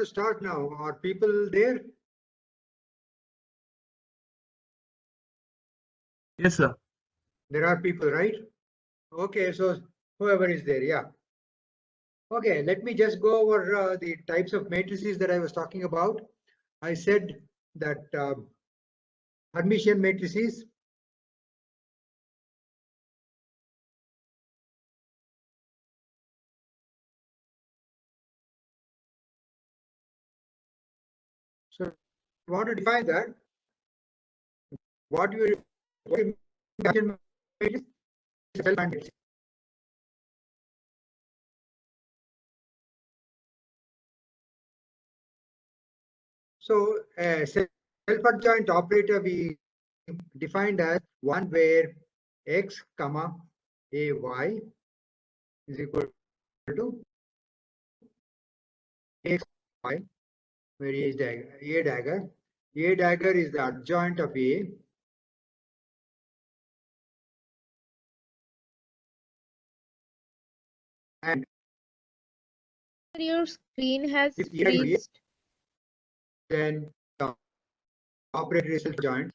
to start now. Are people there? Yes, sir. There are people, right? Okay, so whoever is there, yeah. Okay, let me just go over the types of matrices that I was talking about. I said that Hermitian matrices, so if you want to define that, what you Hermitian matrix is self-adjoint matrix. So a self-adjoint operator we defined as one where x comma a y is equal to x y, where a is dagger. A dagger is the adjoint of A. And Your screen has if A freezed. then the operator is self-adjoint.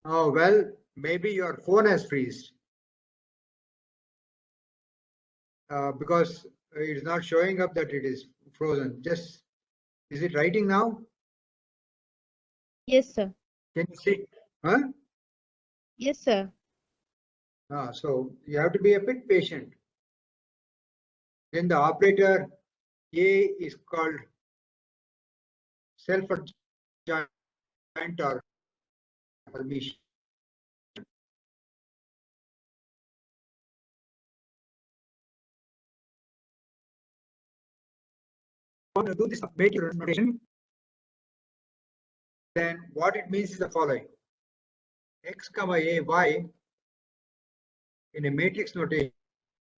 Oh, well, maybe your phone has freezed because it is not showing up that it is frozen. Just, is it writing now? Yes, sir. Can you see? Huh? Yes, sir. So you have to be a bit patient. Then the operator A is called self-adjoint or Hermitian. Want to do this matrix notation, then what it means is the following: x comma a y in a matrix notation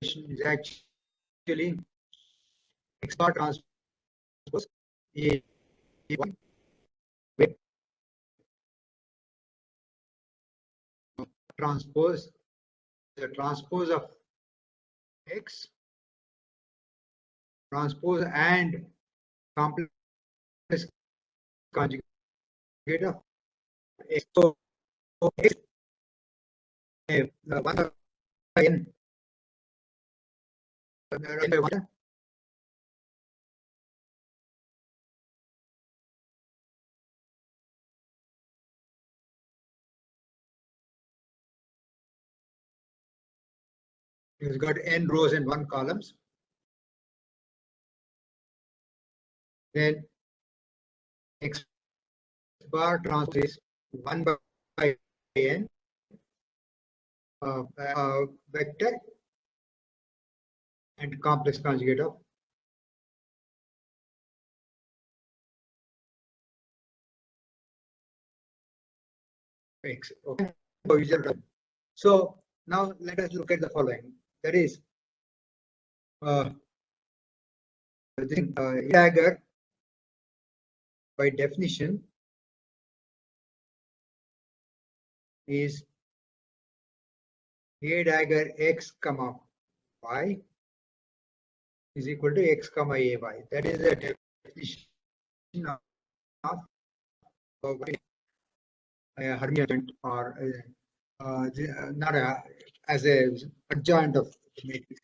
is actually x bar transpose a y, where transpose the transpose of x transpose and complex conjugate of x. So x 1 by n it's got n rows and 1 columns. Then x bar transpose 1 by n vector and complex conjugate of x. Okay. So now let us look at the following. That is, dagger by definition is a dagger x comma y is equal to x comma a y. That is the definition of a Hermitian or not as a adjoint of matrix.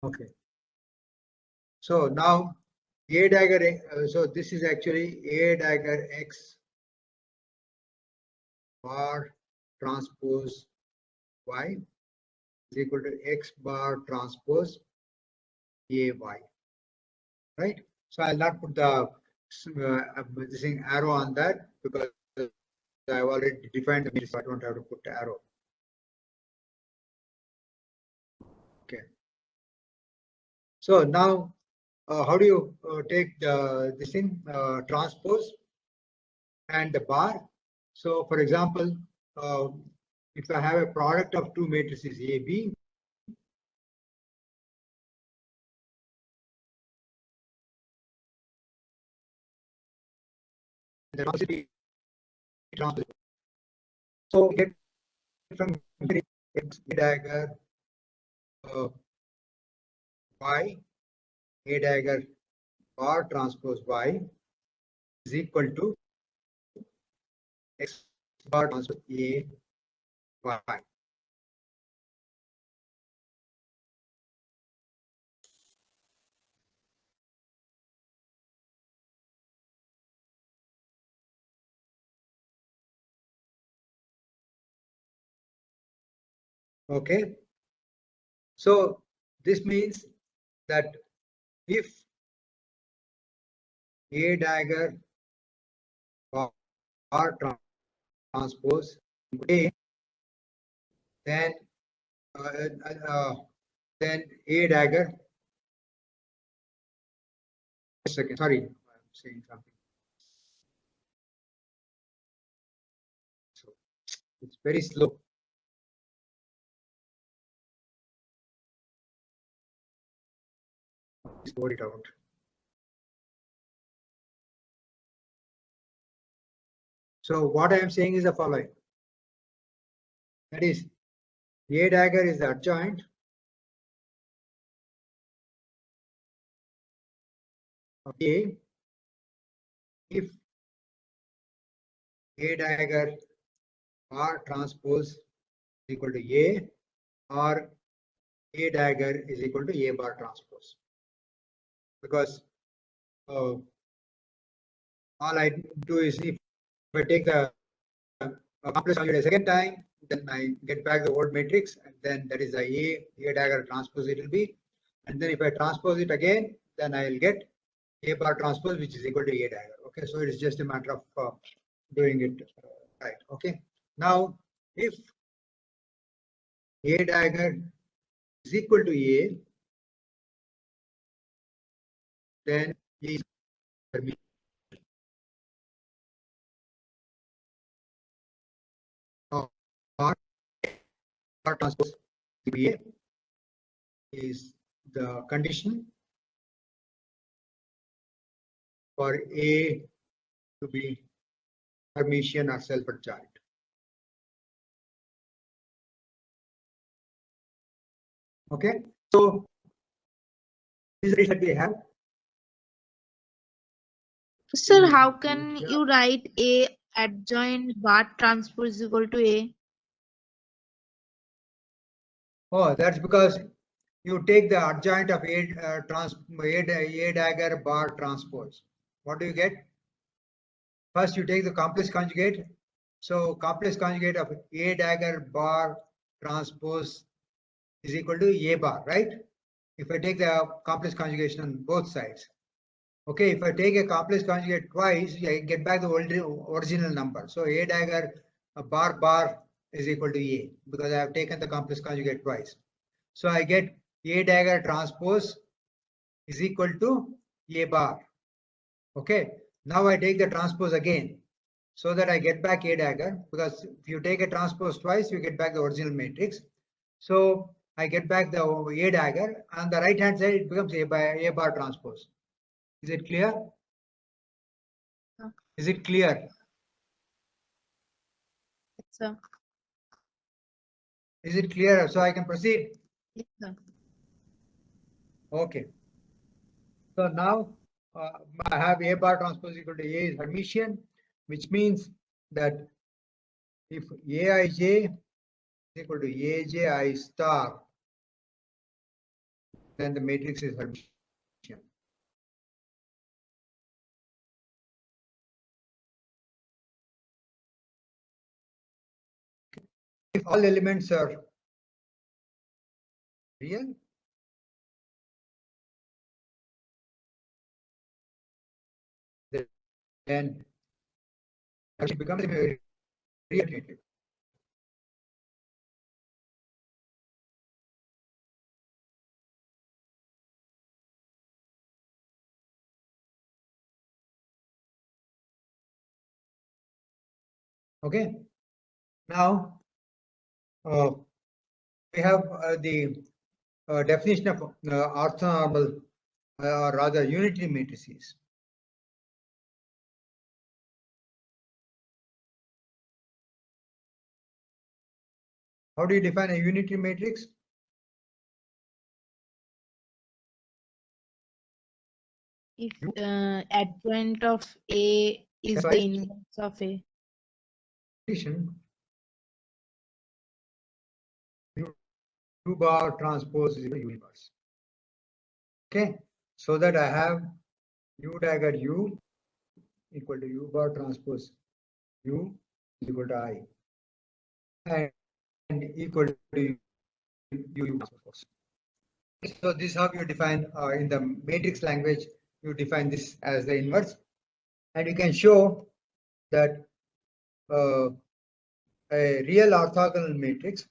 Okay. So now a dagger. So this is actually a dagger x bar transpose y is equal to x bar transpose a y. Right. So I'll not put the this thing arrow on that because I've already defined the matrix, so I don't have to put the arrow. Okay. So now, how do you take this thing transpose and the bar? So, for example, if I have a product of two matrices A, B, the velocity transpose. So get from x dagger y A dagger bar transpose Y is equal to X bar transpose A Y. Okay. So this means that if A dagger bar transpose A, then uh, uh, then A dagger. Second, sorry, I'm saying something. So it's very slow. Please word it out. So what I am saying is the following. That is, A dagger is the adjoint of A if A dagger bar transpose is equal to A or A dagger is equal to A bar transpose. Because all I do is if I take the complex conjugate a second time, then I get back the old matrix, and then that is the A dagger transpose it will be. And then if I transpose it again, then I will get A bar transpose, which is equal to A dagger. Okay, so it is just a matter of doing it right. Okay, now if A dagger is equal to A, then is bar transpose A is the condition for A to be Hermitian or self-adjoint. Okay, so this is that we have. Sir, how can you write A adjoint bar transpose is equal to A? Oh, that's because you take the adjoint of A dagger bar transpose. What do you get? First, you take the complex conjugate. So complex conjugate of A dagger bar transpose is equal to A bar, right? If I take the complex conjugation on both sides. Okay, if I take a complex conjugate twice, I get back the original number. So A dagger bar is equal to A because I have taken the complex conjugate twice. So I get A dagger transpose is equal to A bar. Okay, now I take the transpose again so that I get back A dagger, because if you take a transpose twice, you get back the original matrix. So I get back the A dagger, and the right hand side it becomes A bar transpose. Is it clear? Is it clear? Yes, sir. Is it clear? So I can proceed? Yes, sir. Okay. So now I have A bar transpose equal to A is Hermitian, which means that if Aij is equal to Aj I star, then the matrix is Hermitian. If all elements are real, then it becomes a real matrix. Okay. Now we have the definition of orthonormal or rather unitary matrices. How do you define a unitary matrix? if adjoint of A is That's the why inverse of A. definition U bar transpose is equal to U inverse. Okay, so that I have U dagger U equal to U bar transpose U is equal to I and equal to U transpose. So this is how you define in the matrix language, you define this as the inverse, and you can show that a real orthogonal matrix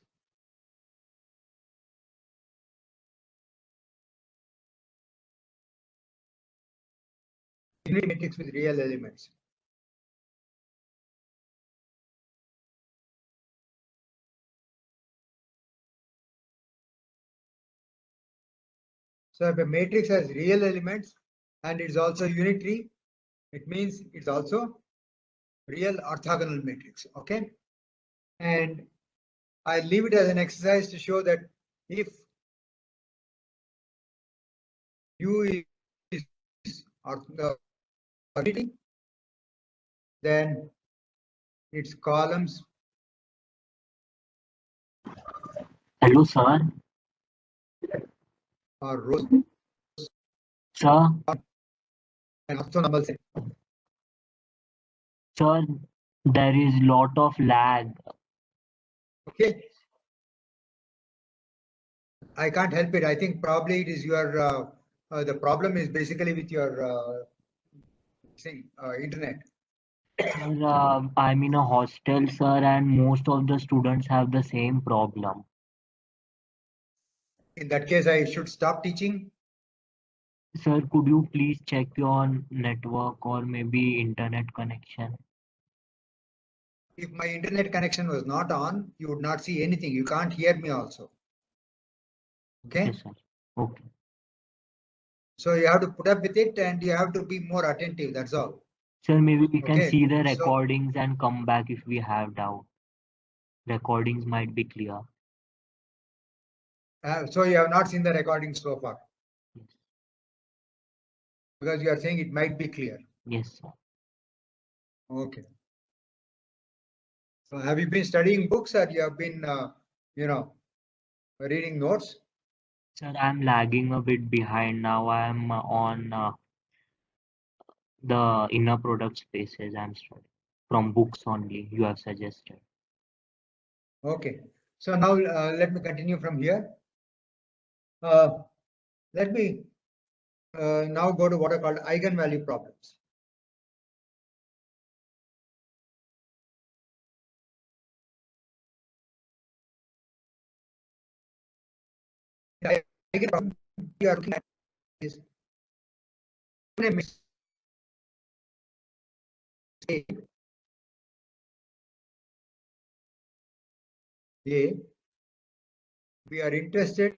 unit matrix with real elements. So if a matrix has real elements and it's also unitary, it means it's also real orthogonal matrix. Okay, and I leave it as an exercise to show that if U is unity, then its columns Hello, sir. are rows Sir, and orthonormal set. sir, there is lot of lag. Okay, I can't help it. I think probably it is your the problem is basically with your internet. Sir, I'm in a hostel, sir, and most of the students have the same problem. In that case, I should stop teaching. Sir, could you please check your network or maybe internet connection? If my internet connection was not on, you would not see anything. You can't hear me also. Okay. Yes, sir. Okay. So you have to put up with it and you have to be more attentive. That's all. Sir, maybe we can Okay, see the so- recordings and come back if we have doubt. Recordings might be clear. So you have not seen the recording so far Yes, because you are saying it might be clear. yes, sir. Okay. So have you been studying books or you have been, reading notes? Sir, I'm lagging a bit behind now. I'm on the inner product spaces I'm studying from books only you have suggested. Okay. So now let me continue from here. Let me now go to what are called eigenvalue problems. The eigenvalue we are looking at is A, we are interested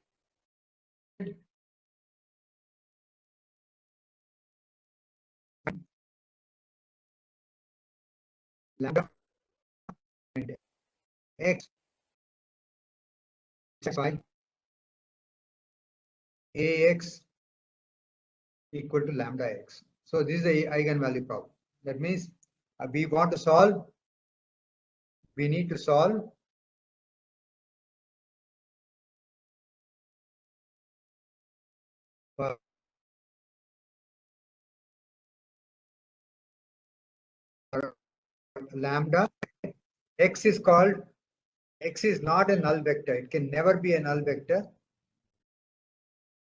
lambda and x by ax equal to lambda x. So this is the eigenvalue problem. That means we want to solve, we need to solve for lambda. X is not a null vector. It can never be a null vector.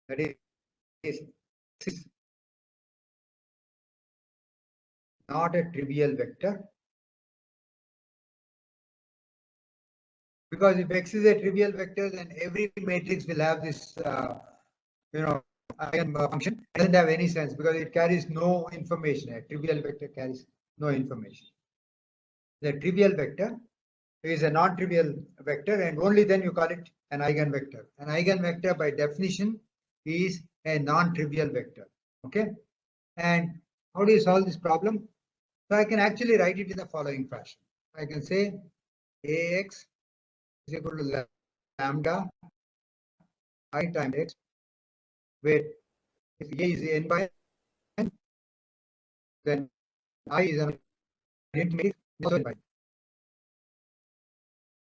That is, X is not a trivial vector. Because if X is a trivial vector, then every matrix will have this, function. It doesn't have any sense because it carries no information. A trivial vector carries no information. The trivial vector is a non-trivial vector, and only then you call it an eigenvector. An eigenvector, by definition, is a non-trivial vector. Okay, and how do you solve this problem? So I can actually write it in the following fashion. I can say Ax is equal to lambda I times x, where if A is n by n, then I is an identity matrix.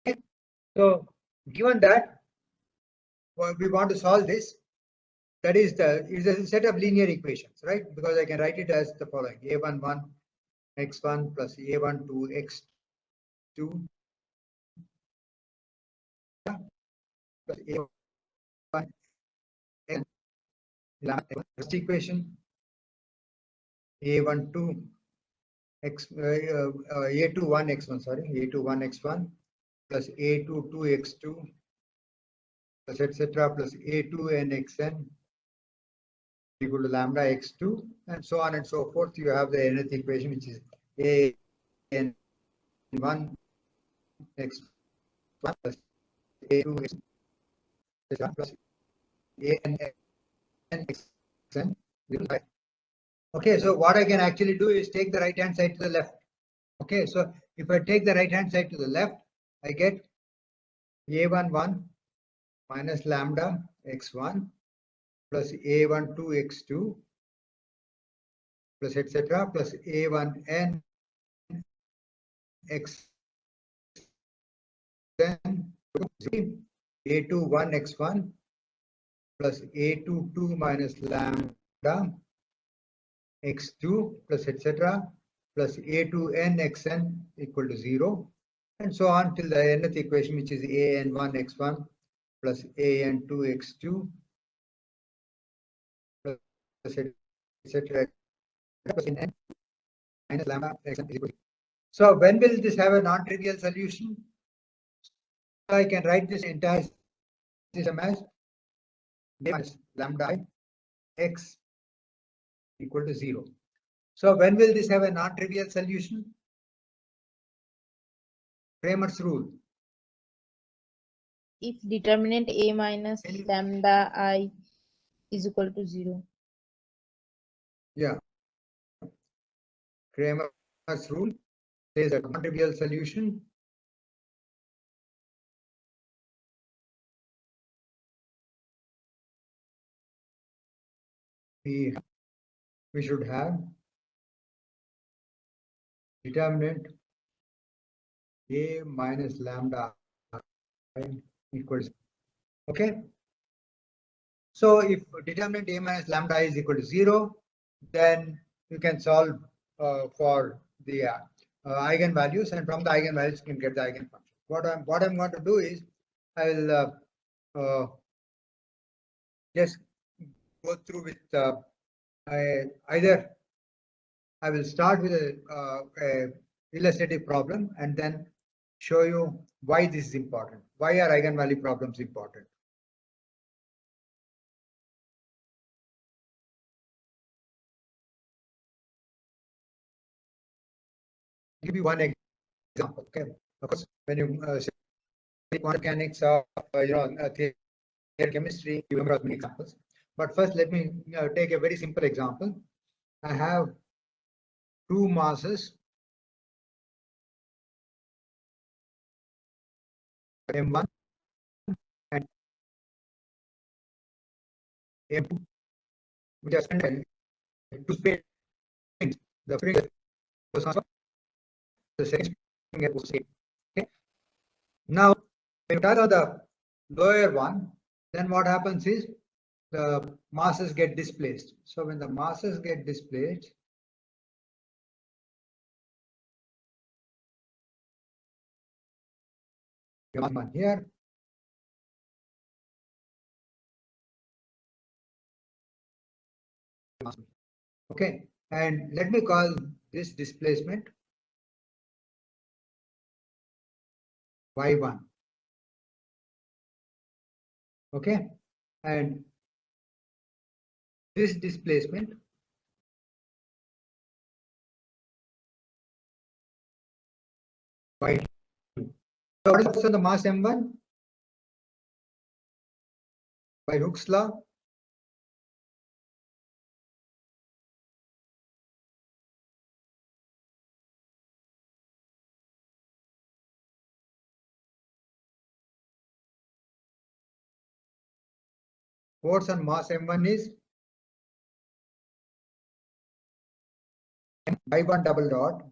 Okay. So given that we want to solve this, that is a set of linear equations, right? Because I can write it as the following: a11 x1 plus a12 x2 plus a1 n. First equation a12 x a21 x1, sorry, a21 x1 plus a22 x2 plus etc. plus a2n xn equal to lambda x2 and so on and so forth. You have the nth equation, which is a1 x1 plus a2 x plus an xn. Okay, so what I can actually do is take the right hand side to the left. Okay, so if I take the right hand side to the left, I get a11 minus lambda x1 plus a12 x2 plus etc. plus a1n x a21 x1 plus a22 minus lambda x2 plus etc. plus a2n xn equal to 0 and so on till the nth equation, which is an1 x1 plus an2 x2 plus etc. plus n minus lambda xn is equal to 0. So when will this have a non-trivial solution? I can write this entire system as minus lambda x equal to 0. So when will this have a non-trivial solution? Cramer's rule. If determinant a minus lambda I is equal to 0. Yeah. Cramer's rule says a non-trivial solution we should have determinant a minus lambda equals, okay. So if determinant a minus lambda is equal to 0, then you can solve for the eigenvalues, and from the eigenvalues you can get the eigenfunction. What I'm going to do is I will just go through with either I will start with a illustrative problem and then show you why this is important. Why are eigenvalue problems important? Give you one example. Okay, of course, when you say quantum mechanics or theory chemistry, you remember many examples. But first, let me take a very simple example. I have two masses, m1 and m2, which are spent two springs. The spring was not the second spring was same. Okay. Now, when you talk about the lower one, then what happens is the masses get displaced. So when the masses get displaced, one here, okay, and let me call this displacement y1, okay, and this displacement y2. So what is the mass m1 by Hooke's law? Force on mass m1 is y1 double dot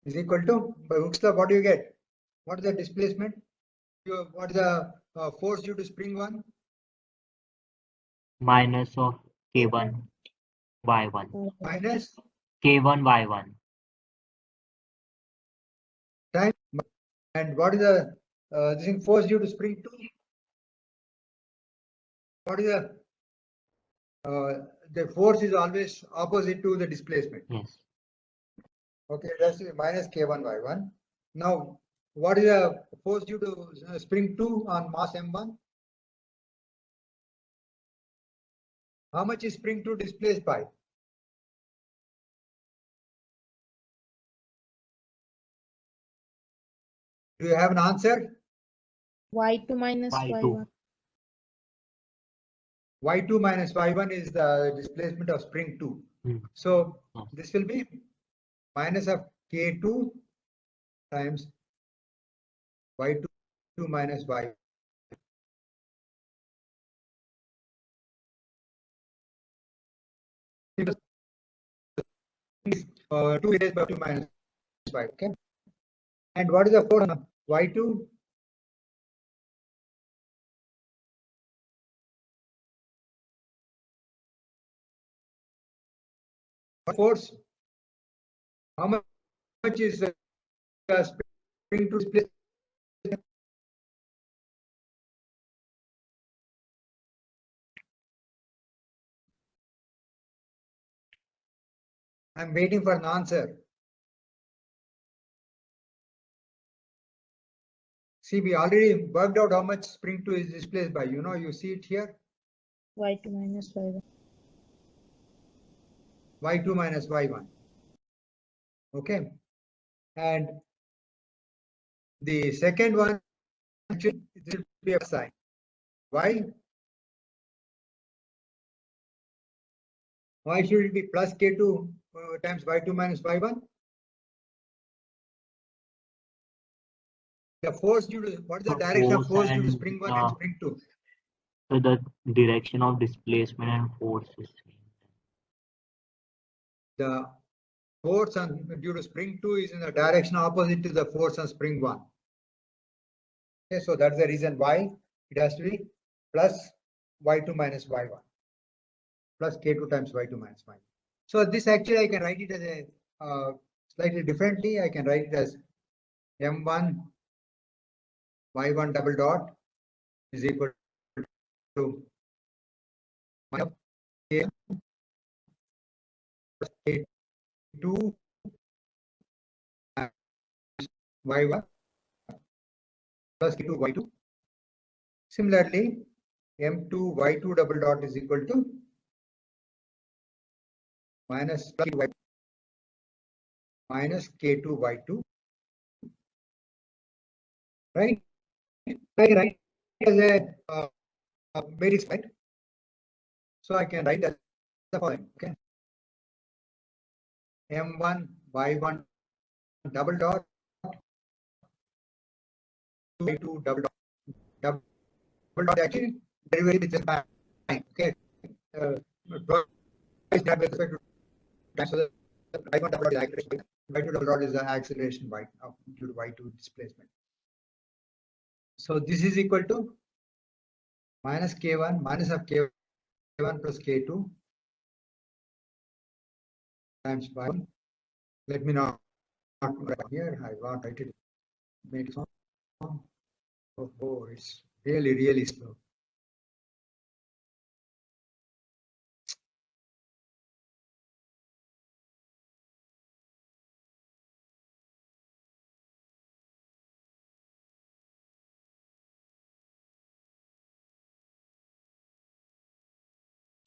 is equal to, by Hooke's law, what do you get? What is the displacement? What is the force due to spring 1? Minus of K1 Y1. Minus K1 Y1. time. And what is the this thing force due to spring 2? What is the force is always opposite to the displacement. Yes. Okay, that's minus K1 Y1. Now, what is the force due to spring 2 on mass M1? How much is spring 2 displaced by? Do you have an answer? Y2 minus Y2. Y1. Y2 minus Y1 is the displacement of spring 2. So Yes. this will be minus of K2 times Y2 minus Y. 2 raised by 2 minus y. Okay. And what is the force on Y2? Force. How much is the spring to displacement? I'm waiting for an answer. See, we already worked out how much spring 2 is displaced by. You know, you see it here. Y2 minus Y1. Y2 minus Y1. Okay. And the second one, actually, this will be a sign. Why? Why should it be plus K2 times Y2 minus Y1? The force due to, what is the The direction of force force due to and spring 1 and spring 2? So the direction of displacement and force is same. The force on due to spring 2 is in the direction opposite to the force on spring 1. Okay, so that's the reason why it has to be plus Y2 minus Y1 plus K2 times Y2 minus Y1. So this actually I can write it as a slightly differently. I can write it as M1 Y1 double dot is equal to K plus K2 Y1 plus K2 Y2. Similarly, M2 Y2 double dot is equal to minus K2 minus K2 Y2. Right? I can write as a matrix, right? So I can write as the following. Okay. M1 Y1 double dot Y2 double dot actually derivative is just time. Okay. Twice that with respect to time. So the Y1 double dot is acceleration. Y2 double dot is the acceleration y due to Y2 displacement. So this is equal to minus K1 minus of K1 plus K2 times Y1. Let me not write here. I want to write it. Make it. Oh, it's really slow.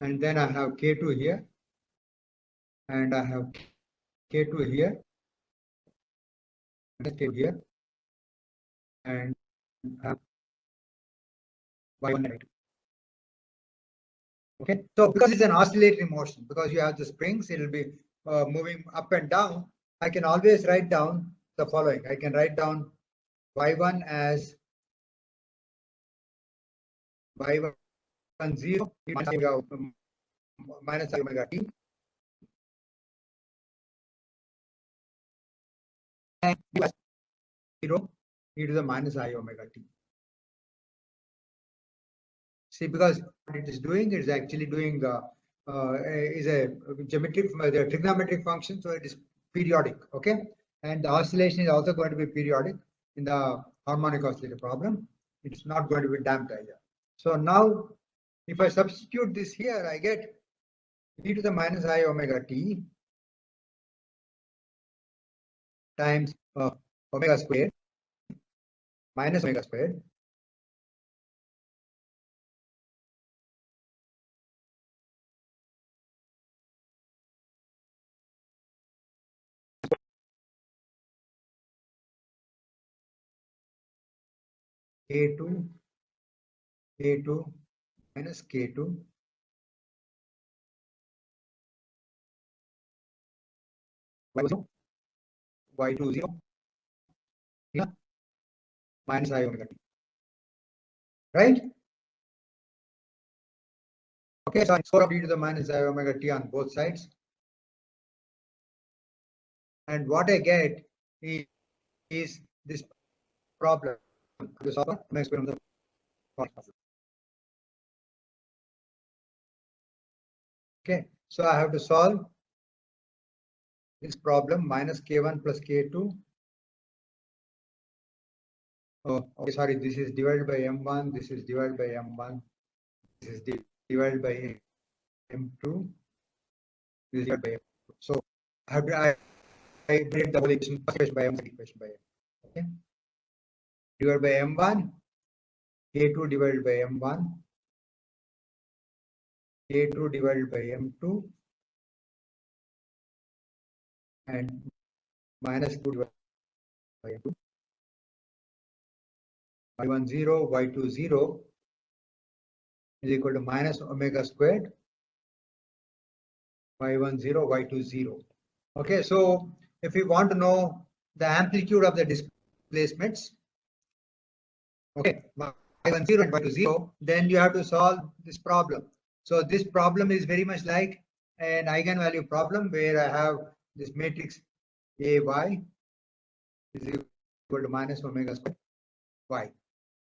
And then I have K2 here, and I have K2 here, and K2 here, and I have Y1 right. Okay, so because it's an oscillatory motion, because you have the springs, it will be moving up and down. I can always write down the following. I can write down Y1 as Y1 0 minus omega t and 0 e to the minus I omega t. See, because what it is doing is actually doing is a geometric, the trigonometric function, so it is periodic, okay? And the oscillation is also going to be periodic in the harmonic oscillator problem. It's not going to be damped either. So now, if I substitute this here, I get e to the minus I omega t times omega squared minus omega squared k2 minus k2 y2 0 minus I omega t, right? Okay, so I score of e to the minus I omega t on both sides. And what I get is this problem. Okay, so I have to solve this problem minus k1 plus k2. Oh, okay, sorry, this is divided by m1, this is divided by m1, this is divided by m2, this is divided by m2. So I have to I break the whole equation by m, equation by m. Okay, divided by m1, k2 divided by m1, k2 divided by m2, and minus 2 divided by m2. y1 0, y2 0 is equal to minus omega squared y1 0, y2 0. Okay, so if we want to know the amplitude of the displacements, okay, y1 0 and y2 0, then you have to solve this problem. So this problem is very much like an eigenvalue problem where I have this matrix AY is equal to minus omega squared y.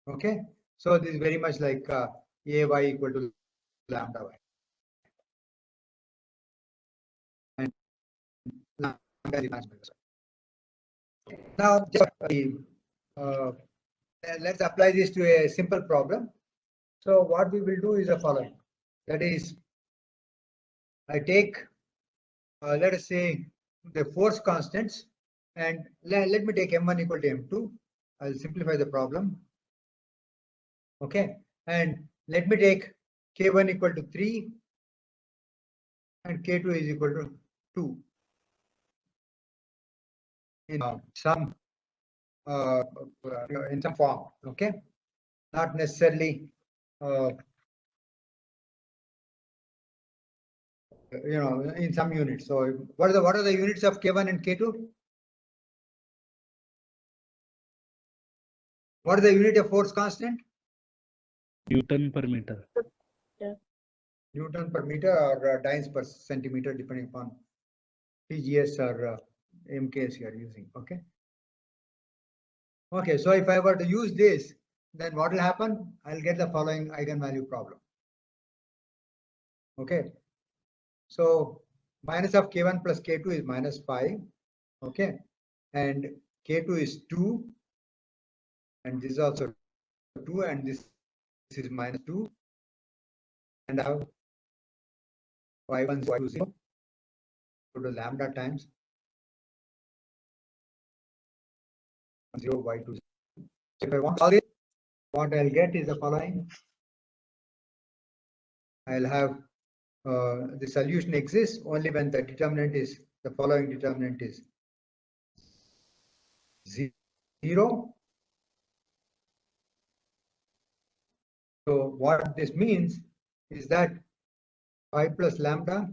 Okay, so this is very much like AY equal to lambda y. And lambda is minus omega squared. Now, let's apply this to a simple problem. So what we will do is the following. That is, I take, let us say, the force constants, and let me take m1 equal to m2. I'll simplify the problem. Okay, and let me take k1 equal to 3 and k2 is equal to 2 in some form. Okay, not necessarily in some units. So what are the units of k1 and k2? What is the unit of force constant? Newton per meter. Newton per meter or dynes per centimeter, depending upon TGS or MKS you are using. Okay. Okay, so if I were to use this, then what will happen? I'll get the following eigenvalue problem. Okay. So minus of k1 plus k2 is minus 5. Okay. And k2 is 2. And this is also 2. And this is minus 2. And I have y1 y2 0 to lambda times 0 y2 0. So if I want to solve it, what I'll get is the following. I'll have the solution exists only when the determinant is the following determinant is 0. So what this means is that 5 plus lambda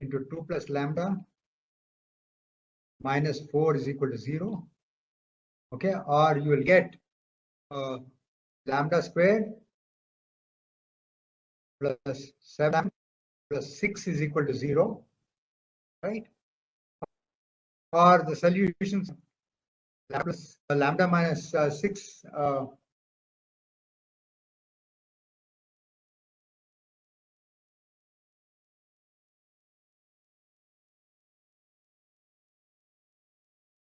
into 2 plus lambda minus 4 is equal to 0. Okay, or you will get lambda squared plus 7 plus 6 is equal to 0, right? or the solutions lambda minus 6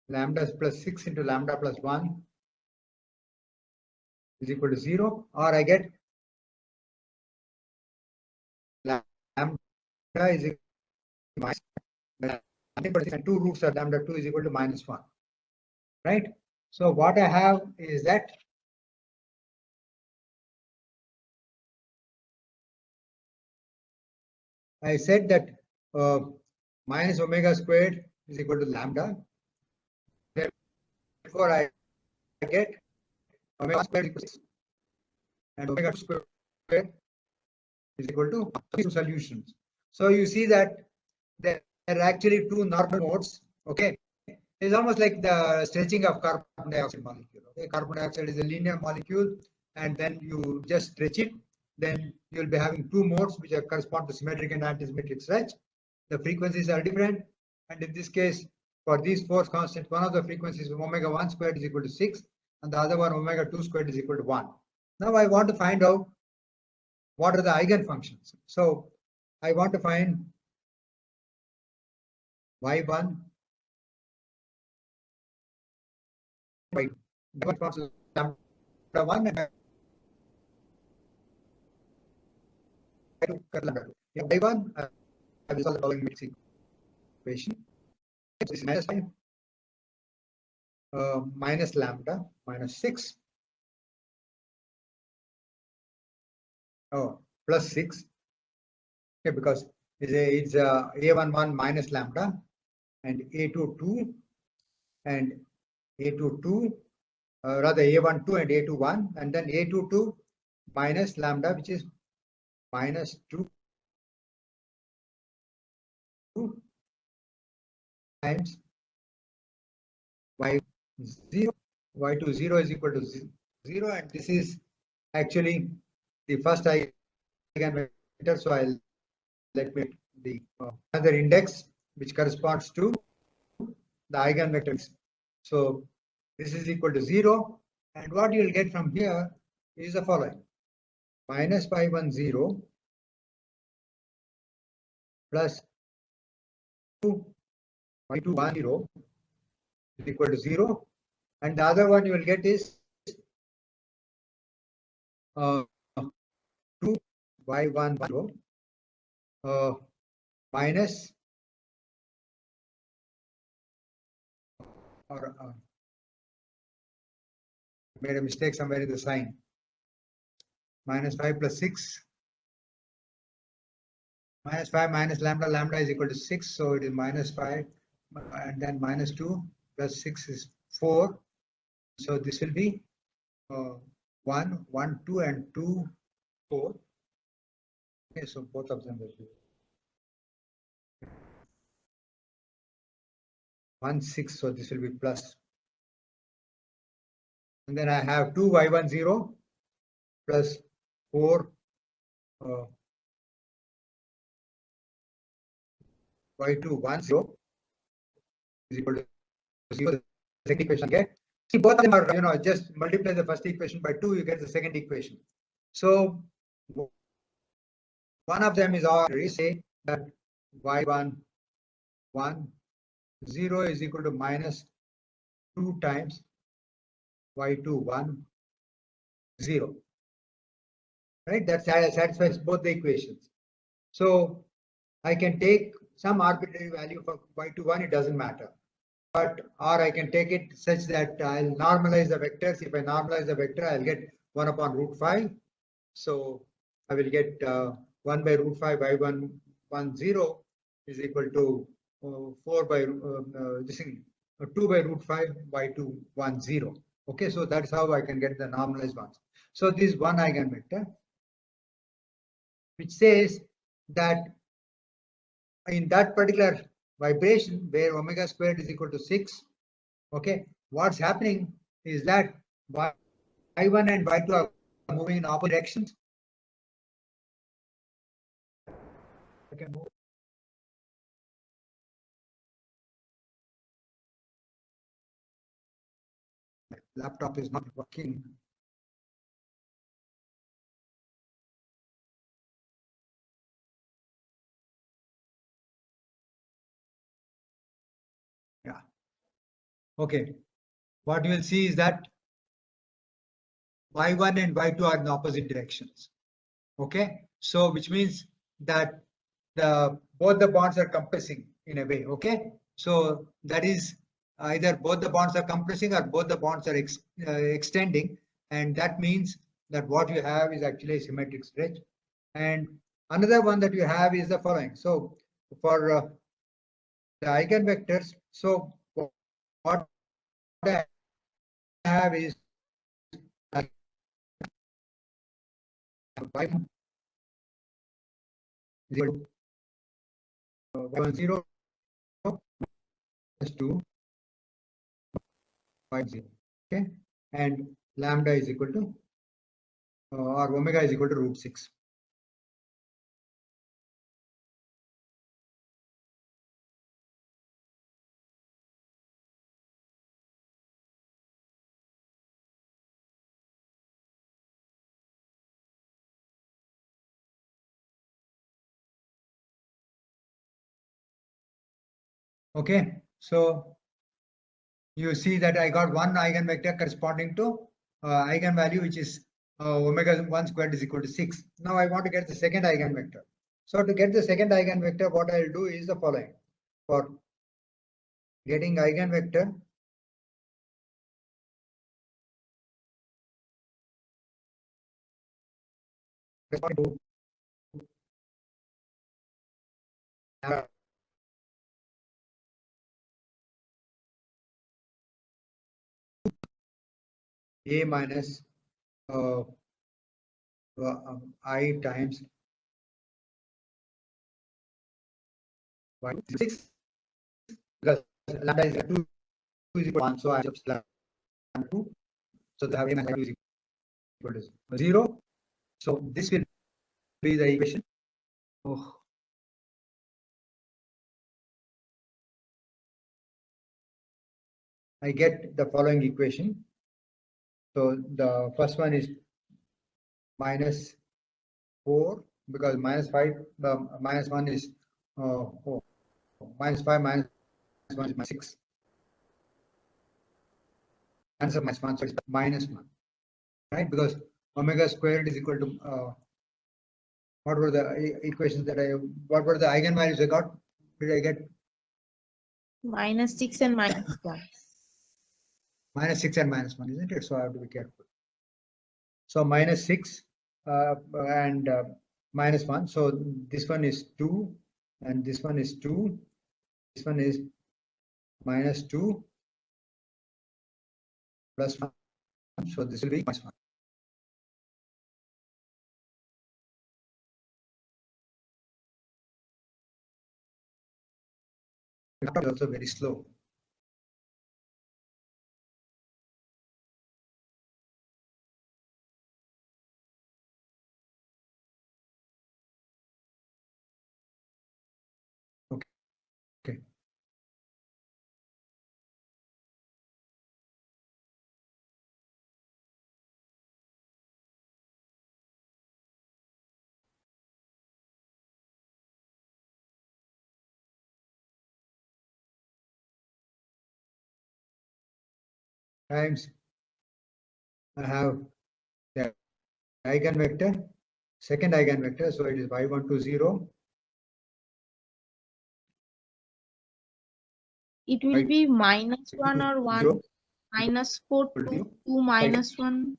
lambda plus 6 into lambda plus 1 is equal to 0, or I get lambda is equal to minus nothing but 6 and 2 roots of lambda 2 is equal to minus 1, right? So what I have is that I said that minus omega squared is equal to lambda. Therefore, I get omega squared equals 6 and omega squared is equal to two solutions. So you see that there are actually two normal modes. Okay, it's almost like the stretching of carbon dioxide molecule. Okay, carbon dioxide is a linear molecule, and then you just stretch it. Then you'll be having two modes which correspond to symmetric and antisymmetric stretch. The frequencies are different, and in this case, for these force constants, one of the frequencies omega 1 squared is equal to 6, and the other one omega 2 squared is equal to 1. Now I want to find out what are the eigenfunctions. So I want to find y1 by lambda 1 and y2 y1 I will solve the following matrix equation. This is minus 5 minus lambda minus 6 plus 6, okay, because it's a11 minus lambda and a22 and a22 rather a12 and a21, and then a22 minus lambda, which is minus 2 times y0, y20 is equal to 0, and this is actually the first eigenvector. So I'll let me the other index which corresponds to the eigenvectors. So this is equal to 0, and what you will get from here is the following: minus y10 plus 2 y210 is equal to 0, and the other one you will get is 2 y110 minus or made a mistake somewhere in the sign. Minus 5 plus 6. Minus 5 minus lambda, lambda is equal to 6. So it is minus 5 and then minus 2 plus 6 is 4. So this will be 1, 1, 2 and 2, 4. Okay, so both of them will be 1, 6. So this will be plus. And then I have 2 y10 plus 4 y210 is equal to 0. The second equation I get. See, both of them are, just multiply the first equation by 2, you get the second equation. So one of them is already say that y1 1 0 is equal to minus 2 times y2 1 0. Right? That satisfies both the equations. So I can take some arbitrary value for y2 1, it doesn't matter. But or I can take it such that I'll normalize the vectors. If I normalize the vector, I'll get 1 upon root 5. So I will get 1 by root 5 y1 1 0 is equal to 4 by this thing 2 by root 5 y2 1 0. Okay, so that's how I can get the normalized ones. So this one eigenvector which says that in that particular vibration where omega squared is equal to 6, okay, what's happening is that y1 and y2 are moving in opposite directions. I can move laptop is not working. Yeah. Okay. What you will see is that y1 and y2 are in opposite directions. Okay. So which means that both the bonds are compressing in a way. Okay. So that is either both the bonds are compressing or both the bonds are extending, and that means that what you have is actually a symmetric stretch. And another one that you have is the following. So for the eigenvectors, so what I have is y1 is equal to y1 0 plus 2 y0. Okay, and lambda is equal to or omega is equal to root 6. Okay, so you see that I got one eigenvector corresponding to eigenvalue, which is omega 1 squared is equal to 6. Now I want to get the second eigenvector. So to get the second eigenvector, what I'll do is the following. For getting eigenvector, corresponding to A minus I times y6, because lambda is 2 is equal to 1, so I substitute lambda 2. So the A minus I2 is equal to 0. So this will be the equation. Oh. I get the following equation. So the first one is minus 4, because minus 5 minus 1 is 4. Minus 5 minus 1 is minus 6. Answer minus 1, so it's minus 1, right? Because omega squared is equal to what were the equations that what were the eigenvalues I got? Did I get minus 6 and minus 1. minus 6 and minus 1, isn't it? So I have to be careful. So minus 6 and minus 1. So this one is 2 and this one is 2. This one is minus 2 plus 1. So this will be minus 1. Laptop is also very slow. Okay. Times I have the eigenvector, second eigenvector, so it is y120. It will Right. be minus 1 or 1, 0 minus 4 equal to to 0. 2 minus 1.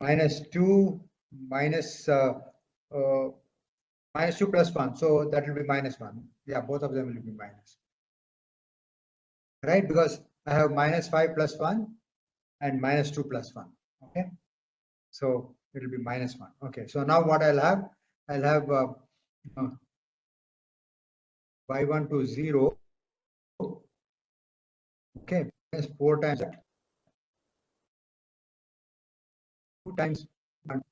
Minus 2 minus minus 2 plus 1, so that will be minus 1. Yeah, both of them will be minus, right? Because I have minus 5 plus 1 and minus 2 plus 1. Okay, so it will be minus 1. Okay, so now what I'll have y120. Okay, minus 4 times that, 2 times 1.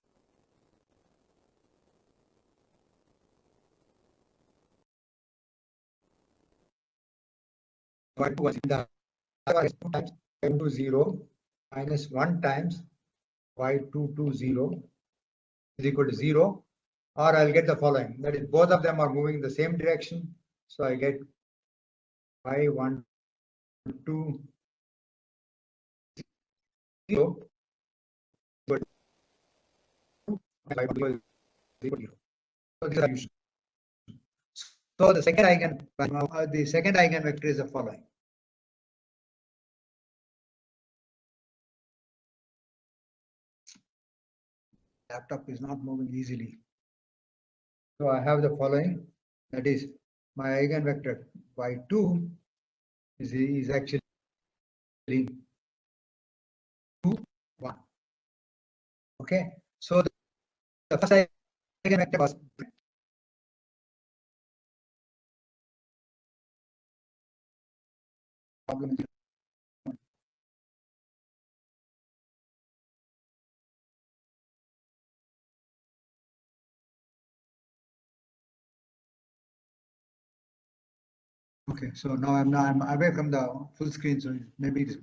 y2 was in the other one is 2 times y2 0 minus 1 times y2 to 0 is equal to 0, or I'll get the following. That is, both of them are moving in the same direction. So I get y1 2 0 but y2 is equal to 0. So these are used. So the second eigenvector is the following. Laptop is not moving easily. So I have the following. That is, my eigenvector y2 is actually 2, 1. Okay. So the first eigenvector was problem. Okay, so now I'm away from the full screen, so maybe it's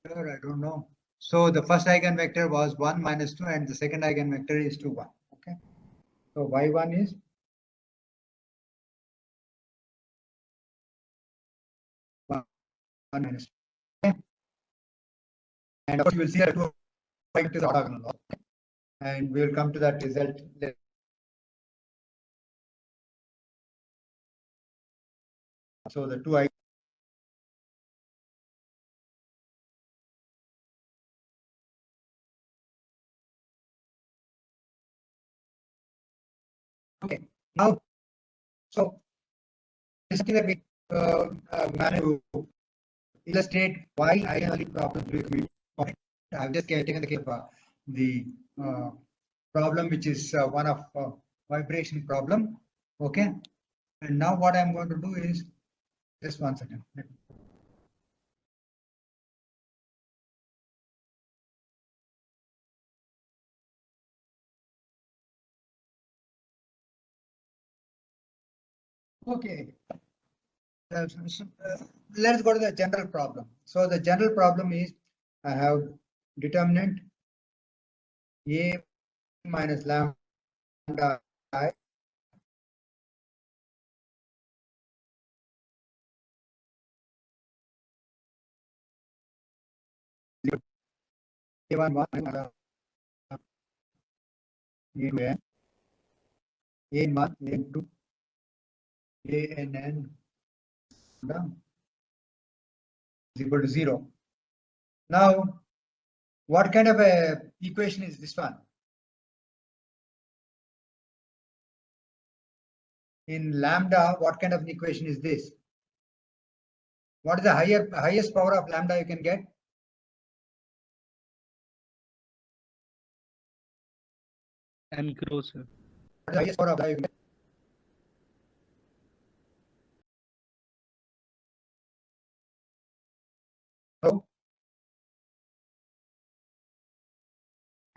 sure, I don't know. So the first eigenvector was 1 minus 2, and the second eigenvector is 2, 1. Okay. So y1 is 1 minus 2. Okay. And of course, you will see that 2 is orthogonal. Okay. And we will come to that result later. So the 2 I okay. Now, so basically that we managed to illustrate why eigenvalue problems will be important. I've just taken the case of the problem, which is one of vibration problem. Okay. And now what I'm going to do is just 1 second. Okay. Let's go to the general problem. So the general problem is I have determinant A minus lambda I A1 1 A2 N A1 A2 ANN is equal to 0. Now, what kind of a equation is this one? In lambda, what kind of an equation is this? What is the highest power of lambda you can get? N crores, sir. What is the highest power of lambda you can get? So,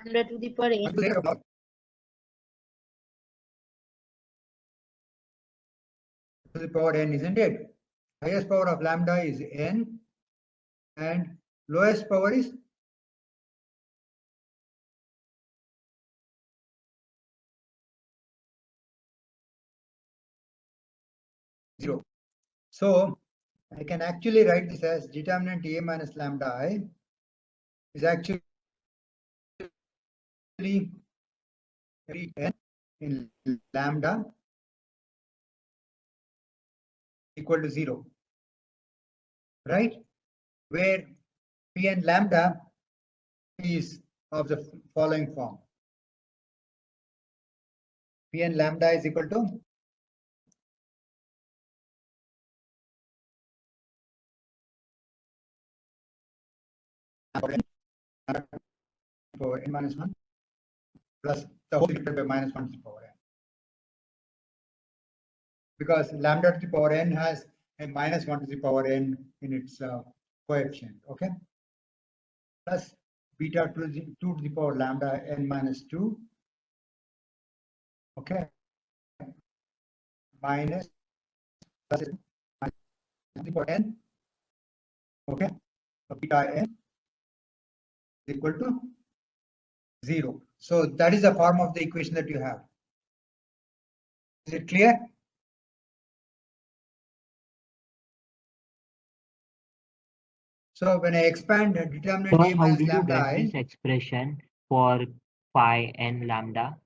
100 to the power n. To the power n, isn't it? Highest power of lambda is n, and lowest power is zero. So I can actually write this as determinant A minus lambda I is actually n in lambda equal to 0, right? Where P and lambda is of the following form. P and lambda is equal to power n minus 1 plus the whole divided by minus 1 to the power n. Because lambda to the power n has a minus 1 to the power n in its coefficient, okay? Plus beta to the 2 to the power lambda n minus 2, okay? Minus plus to the power n. Okay, so beta n is equal to 0. So that is the form of the equation that you have. Is it clear? So when I expand the determinant Sir, a how minus did you lambda get I, this expression for phi n lambda?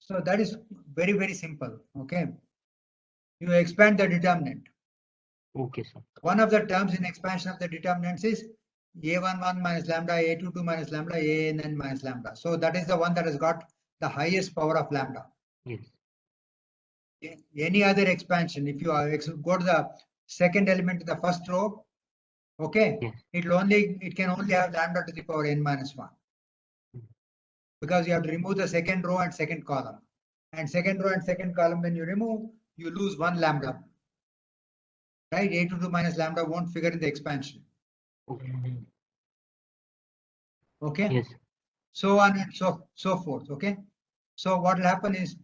so that is very, very simple. Okay. You expand the determinant. Okay, sir. One of the terms in expansion of the determinants is a11 minus lambda, a22 minus lambda, an minus lambda. So that is the one that has got the highest power of lambda. Yes. Any other expansion, if you go to the second element in the first row, okay, Yes. it can only have lambda to the power n minus 1. Because you have to remove the second row and second column. And second row and second column, when you remove, you lose one lambda. Right? A22 minus lambda won't figure in the expansion. Okay. Okay. Yes. So on and so forth. Okay. So what will happen is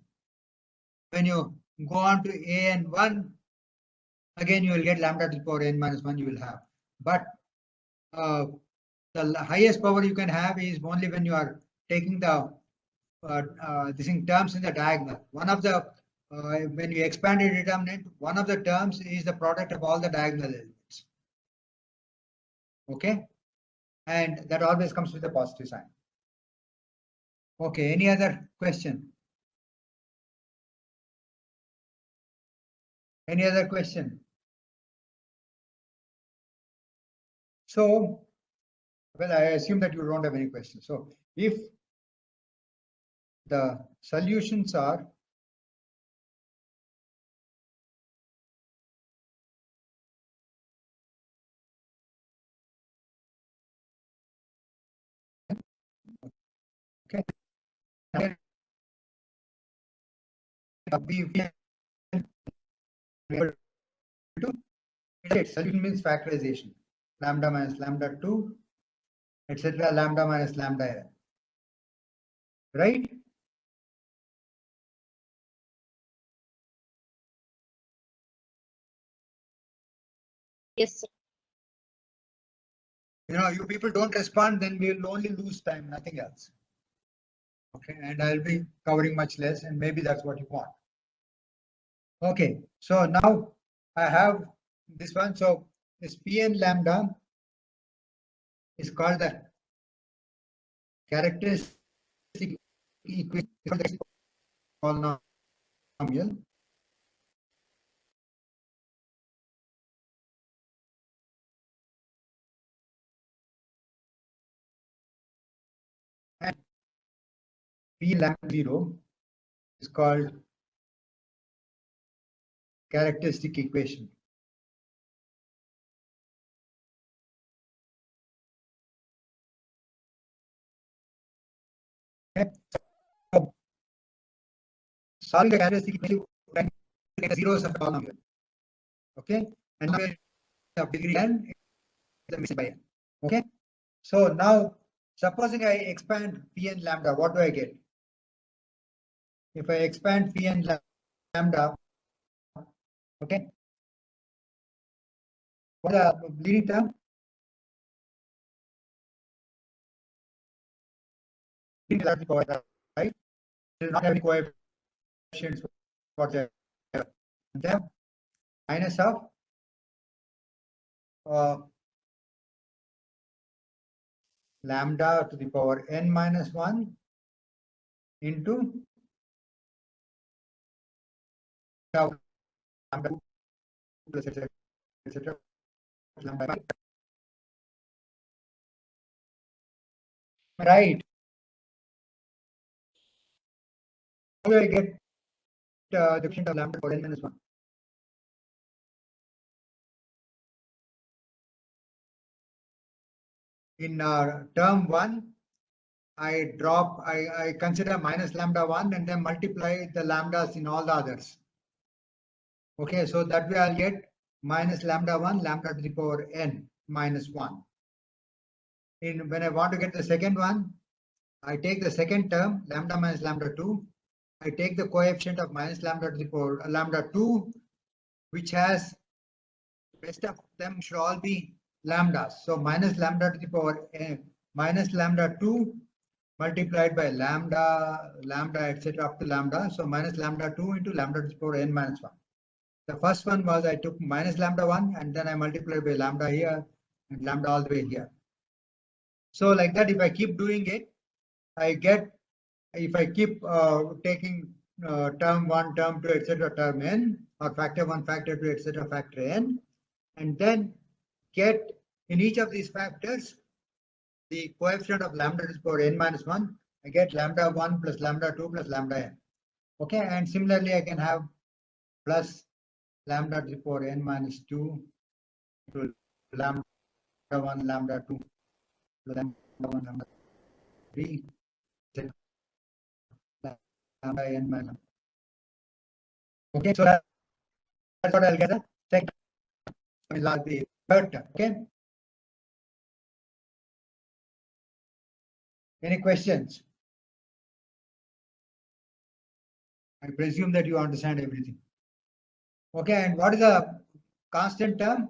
when you go on to an1, again you will get lambda to the power n minus 1 you will have. But the highest power you can have is only when you are taking the terms in the diagonal. One of the when you expand a determinant, one of the terms is the product of all the diagonal elements. Okay, and that always comes with a positive sign. Okay, any other question? Any other question? So, well, I assume that you don't have any questions. So, if the solutions are okay, solution means factorization. Lambda minus lambda 2, etc. Lambda minus lambda n. Right? Yes, sir. You people don't respond, then we'll only lose time, nothing else. Okay, and I'll be covering much less, and maybe that's what you want. Okay, so now I have this one. So this Pn lambda is called the characteristic equation polynomial. And P lambda 0 is called characteristic equation. Okay. So solving the characteristic equation, the zeros of the polynomial. Okay, and of degree n is missing by n. Okay, so now supposing I expand Pn lambda, what do I get? If I expand Pn lambda, okay, what is the leading term? Right? It will not have any coefficients whatsoever. Then minus of lambda to the power n minus 1 into lambda plus etc. Lambda. Right. How do I get the coefficient of lambda for n minus 1? In term 1, I consider minus lambda 1 and then multiply the lambdas in all the others. Okay, so that way I'll get minus lambda 1, lambda to the power n minus 1. When I want to get the second one, I take the second term, lambda minus lambda 2. I take the coefficient of minus lambda to the power lambda 2, which has rest of them should all be lambdas. So minus lambda to the power n minus lambda 2 multiplied by lambda, etc. up to lambda. So minus lambda 2 into lambda to the power n minus 1. The first one was I took minus lambda 1 and then I multiplied by lambda here and lambda all the way here. So like that, if I keep doing it, I get, if I keep taking term 1, term 2, etc., term n, or factor 1, factor 2, etc., factor n, and then get in each of these factors the coefficient of lambda to the power n minus 1, I get lambda 1 plus lambda 2 plus lambda n. Okay, and similarly, I can have plus lambda to the power n minus 2 to lambda 1, lambda 2, lambda 1, lambda 3, lambda n minus 1. Okay, so that's what I'll get the second, the third term. Okay. Any questions? I presume that you understand everything. Okay, and what is the constant term?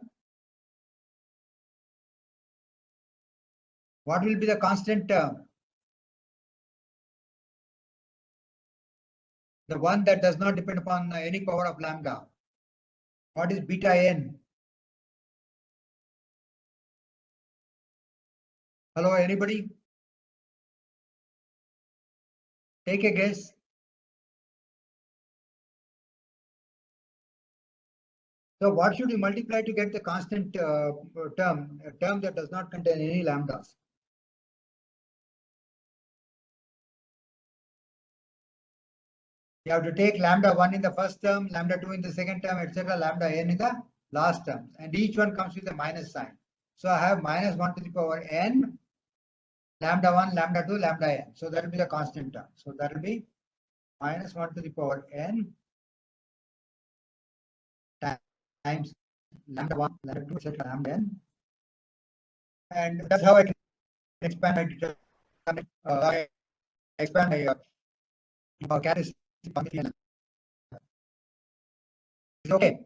What will be the constant term? The one that does not depend upon any power of lambda. What is beta n? Hello, anybody? Take a guess. So what should you multiply to get the constant term, a term that does not contain any lambdas? You have to take lambda 1 in the first term, lambda 2 in the second term, etc., lambda n in the last term. And each one comes with a minus sign. So I have minus 1 to the power n, lambda 1, lambda 2, lambda n. So that will be the constant term. So that will be minus 1 to the power n times lambda 1, lambda 2, etc., lambda n. And that's how I can expand my determinant, I expand my characteristic. It's okay.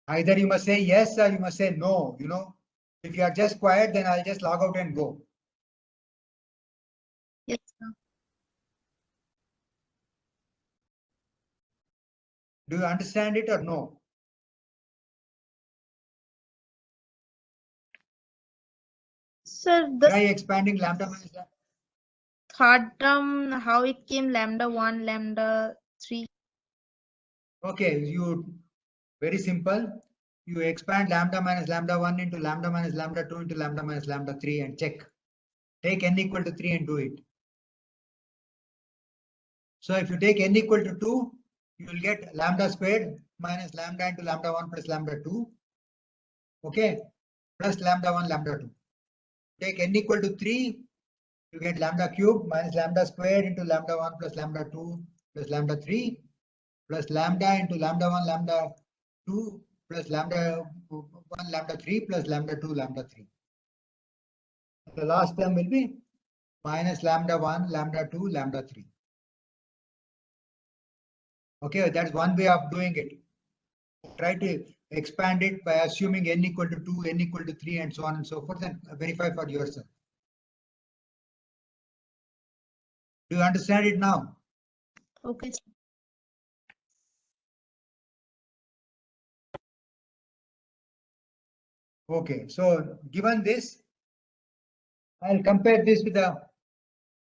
Either you must say yes or you must say no. You know, if you are just quiet, then I'll just log out and go. Yes, sir. Do you understand it or no? Sir, the Try expanding lambda minus lambda. third term, how it came lambda 1, lambda 3. Okay, you very simple. You expand lambda minus lambda 1 into lambda minus lambda 2 into lambda minus lambda 3 and check. Take n equal to 3 and do it. So if you take n equal to 2, you will get lambda squared minus lambda into lambda 1 plus lambda 2. Okay, plus lambda 1, lambda 2. Take n equal to 3, you get lambda cube minus lambda squared into lambda 1 plus lambda 2 plus lambda 3 plus lambda into lambda 1, lambda 2 plus lambda 1, lambda 3 plus lambda 2, lambda 3. The last term will be minus lambda 1, lambda 2, lambda 3. Okay, that's one way of doing it. Try to expand it by assuming n equal to 2, n equal to 3, and so on and so forth, and verify for yourself. Do you understand it now? Okay, sir. Okay, so given this, I'll compare this with the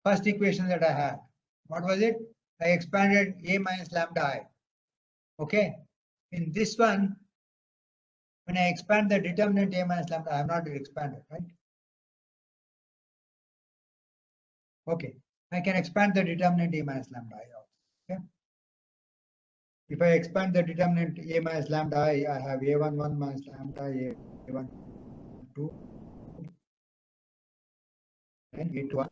first equation that I had. What was it? I expanded a minus lambda I. Okay, in this one, when I expand the determinant a minus lambda, I have not expanded, right? Okay, I can expand the determinant a minus lambda I also. Okay. If I expand the determinant a minus lambda I have a1 1 minus lambda a1 2 and a2 1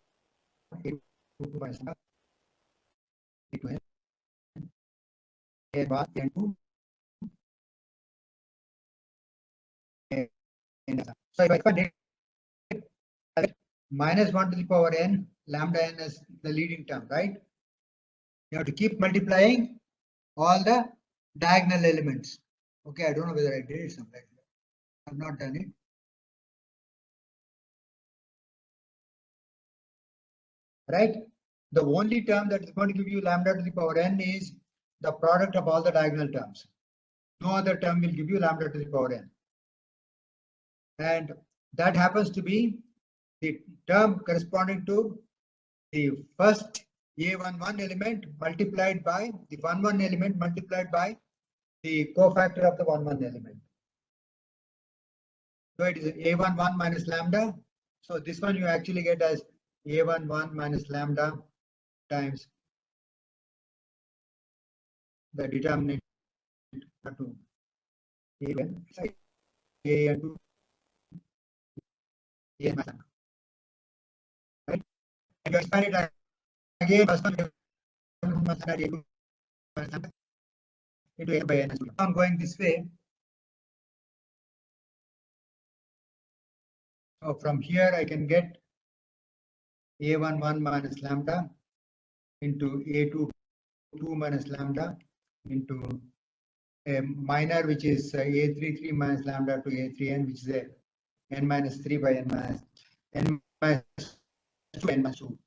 a2 2 minus lambda a2 a1 and 2. So if I expand it, minus 1 to the power n lambda n as the leading term, right? You have to keep multiplying all the diagonal elements. Okay, I don't know whether I did it somewhere. I've not done it. Right? The only term that is going to give you lambda to the power n is the product of all the diagonal terms. No other term will give you lambda to the power n. And that happens to be the term corresponding to the first A11 element multiplied by the 11 element multiplied by the cofactor of the 11 element. So it is A11 minus lambda. So this one you actually get as A11 minus lambda times the determinant to A1 A2 A minus lambda. Right? And you expand it again first one minus lambda A2 minus lambda into A by n. I'm going this way. So from here I can get A11 minus lambda into A22 minus lambda into a minor which is A33 minus lambda to A3n, which is a n minus 3 by n minus 2 n minus 2.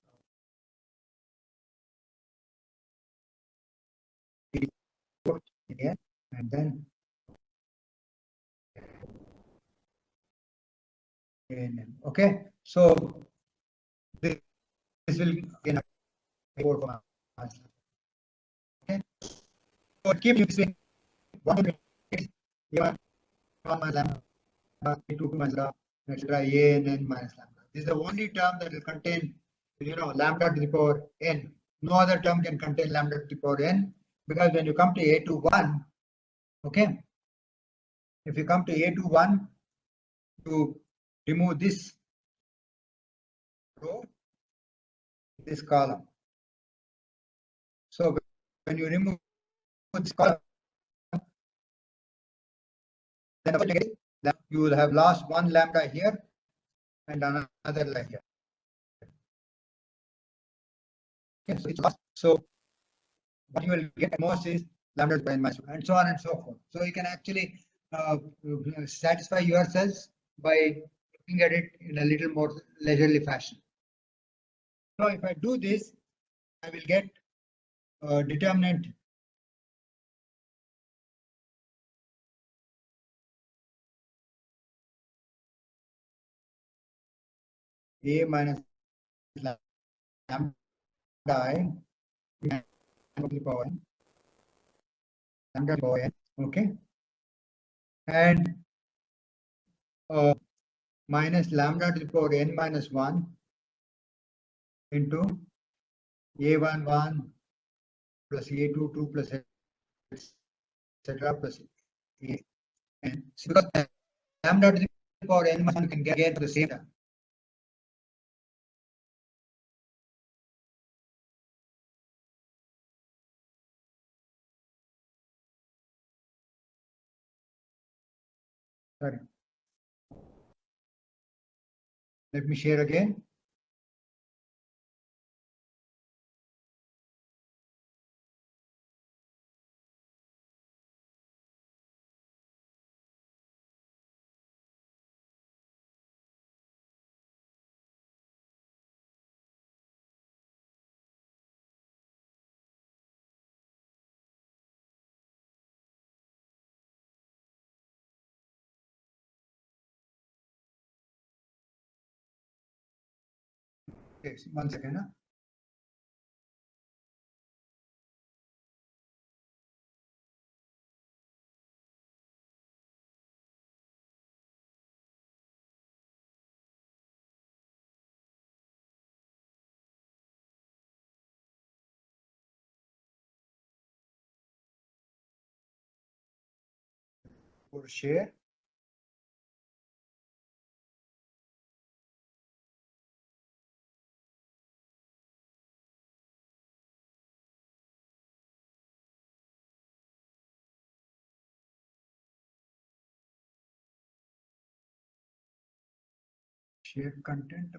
Here and then n. Okay, so this will again 4 for us. Okay, so keep using 1 A1 minus lambda, A2 minus lambda, etc. A and n minus lambda. This is the only term that will contain, lambda to the power n. No other term can contain lambda to the power n, because when you come to A21, okay, if you come to A21, you remove this row, this column. So when you remove this column, then you will have lost one lambda here and another lambda here. Okay, so it's lost. So what you will get most is lambda by n minus 2, and so on and so forth. So you can actually satisfy yourselves by looking at it in a little more leisurely fashion. So if I do this, I will get determinant A minus lambda I to the power n, lambda power n, okay, and minus lambda to the power n minus 1 into A11 plus A22 plus etc. plus A n. So because lambda to the power n minus 1 you can get again to the same term. Sorry. Let me share again. Okay, 1 second. Huh? For share. Share content.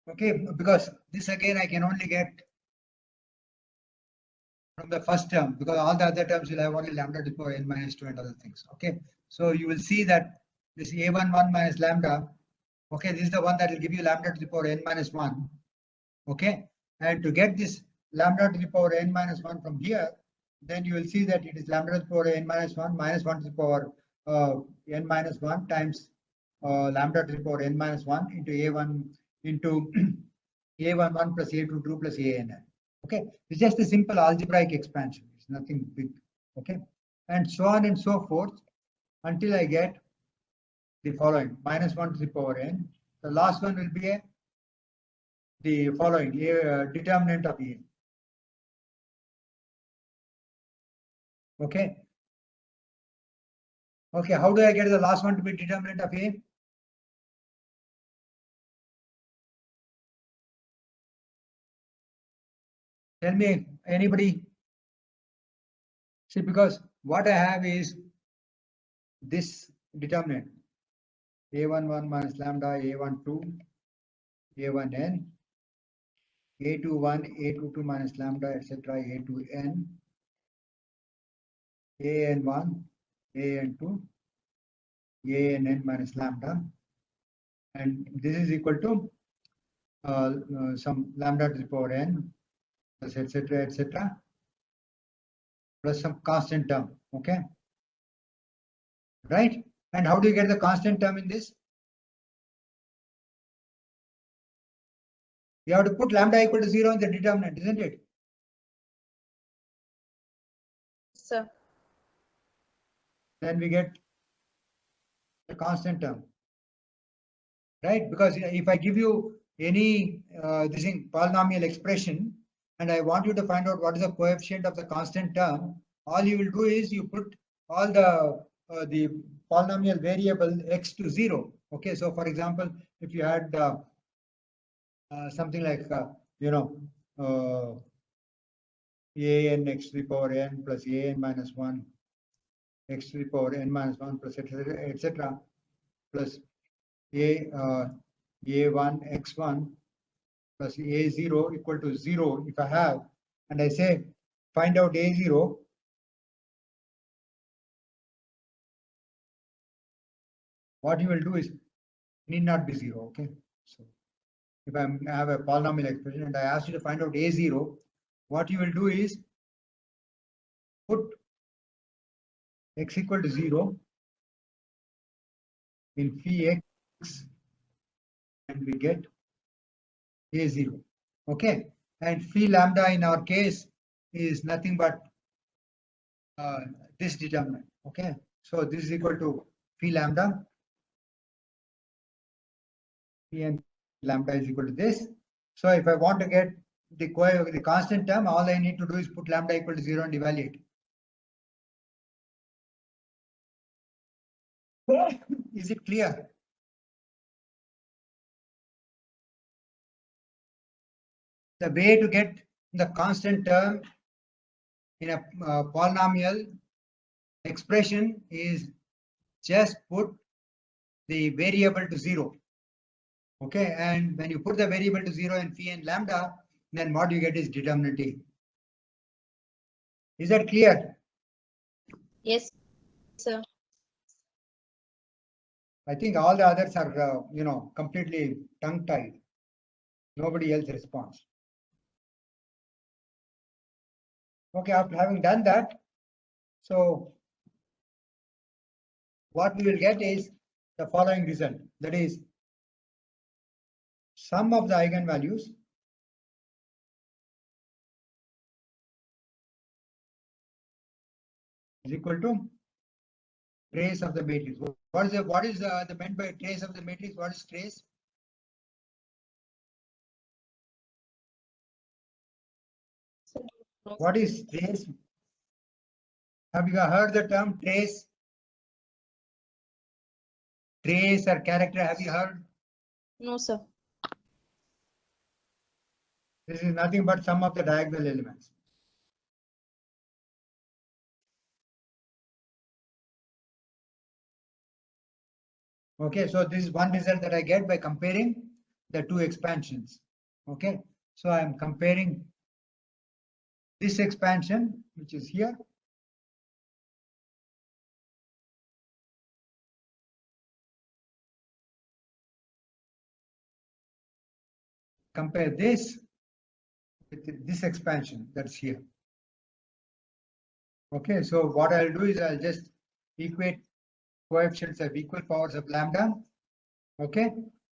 Okay, because this again I can only get from the first term, because all the other terms will have only lambda to the power n minus 2 and other things. Okay, so you will see that this a11 minus lambda, okay, this is the one that will give you lambda to the power n minus 1. Okay, and to get this lambda to the power n minus 1 from here, then you will see that it is lambda to the power n minus 1 minus 1 to the power n minus 1 times lambda to the power n minus 1 into a1 into a11 plus a22 plus an. Okay, it's just a simple algebraic expansion. It's nothing big. Okay, and so on and so forth until I get the following: minus 1 to the power n. The last one will be the following: a determinant of a. Okay. Okay, how do I get the last one to be determinant of a? Tell me, anybody? See, because what I have is this determinant a11 minus lambda, a12, a1n, a21, a22 minus lambda, etc., a2n, an1, an2, ann minus lambda, and this is equal to some lambda to the power n plus etc., etc., plus some constant term. Okay, right? And how do you get the constant term in this? You have to put lambda equal to 0 in the determinant, isn't it? Sir. Then we get the constant term, right? Because if I give you any this thing polynomial expression and I want you to find out what is the coefficient of the constant term, all you will do is you put all the polynomial variable x to 0. Okay, so for example, if you had something like you know an x to the power n plus an minus 1 x to the power n minus 1 plus etc. plus a1 x1 plus a0 equal to 0 if I have, and I say find out a0, what you will do is need not be 0. Okay, so if I have a polynomial expression and I ask you to find out a0, what you will do is put x equal to 0 in phi x and we get a0. Okay, and phi lambda in our case is nothing but this determinant. Okay, so this is equal to phi lambda. Phi and lambda is equal to this. So if I want to get the constant term, all I need to do is put lambda equal to 0 and evaluate. Is it clear? The way to get the constant term in a polynomial expression is just put the variable to 0. Okay, and when you put the variable to 0 in phi and lambda, then what you get is determinant A. Is that clear? Yes, sir. I think all the others are, completely tongue-tied. Nobody else responds. Okay, after having done that, so what we will get is the following result. That is, sum of the eigenvalues is equal to trace of the matrix. What is the meant by trace of the matrix? What is trace? What is trace? Have you heard the term trace? Trace or character, have you heard? No, sir. This is nothing but sum of the diagonal elements. Okay, so this is one result that I get by comparing the two expansions. Okay, so I'm comparing this expansion, which is here, compare this with this expansion that's here. Okay, so what I'll do is I'll just equate coefficients of equal powers of lambda. Okay,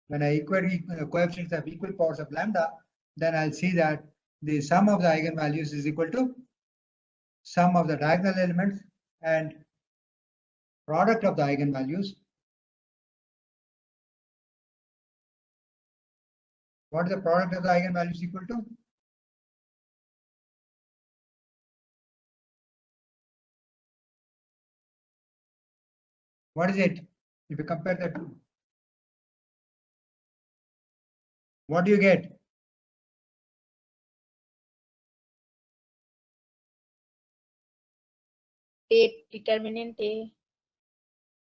when I equate coefficients of equal powers of lambda, then I'll see that the sum of the eigenvalues is equal to sum of the diagonal elements and product of the eigenvalues. What is the product of the eigenvalues equal to? What is it? If you compare the two, what do you get? Determinant A.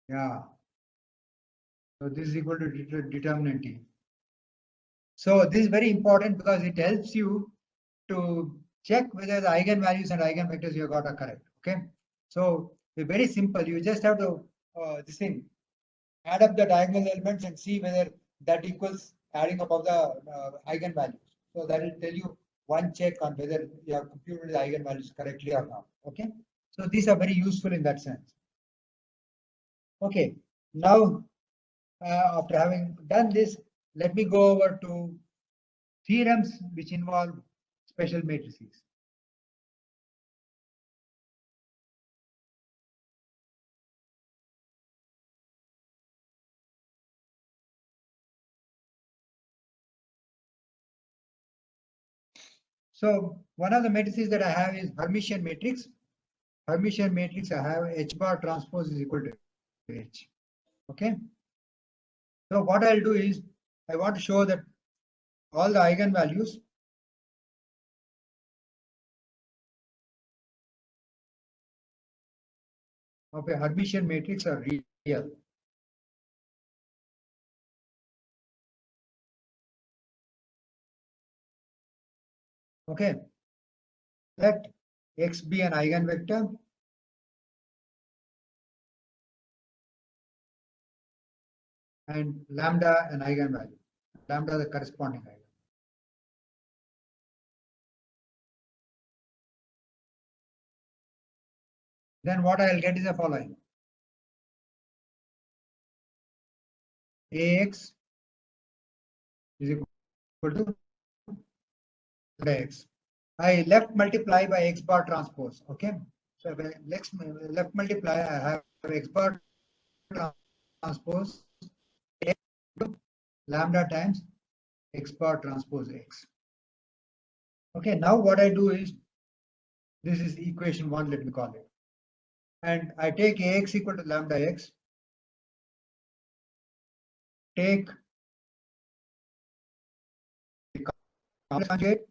Yeah. So this is equal to determinant T. So this is very important because it helps you to check whether the eigenvalues and eigenvectors you got are correct. Okay. So it's very simple. You just have to this thing, add up the diagonal elements and see whether that equals adding up of the eigenvalues. So that will tell you one check on whether you have computed the eigenvalues correctly or not. Okay. So these are very useful in that sense. Okay. Now, after having done this, let me go over to theorems which involve special matrices. So one of the matrices that I have is Hermitian matrix. Hermitian matrix I have H bar transpose is equal to H. Okay. So what I'll do is I want to show that all the eigenvalues of a Hermitian matrix are real. Okay. Let X be an eigenvector and lambda an eigenvalue. Lambda the corresponding eigen. Then what I'll get is the following. Ax is equal to x. I left multiply by x bar transpose. Okay. So when left multiply, I have x bar transpose x lambda times x bar transpose x. Okay. Now what I do is this is equation 1, let me call it. And I take Ax equal to lambda x, take the complex conjugate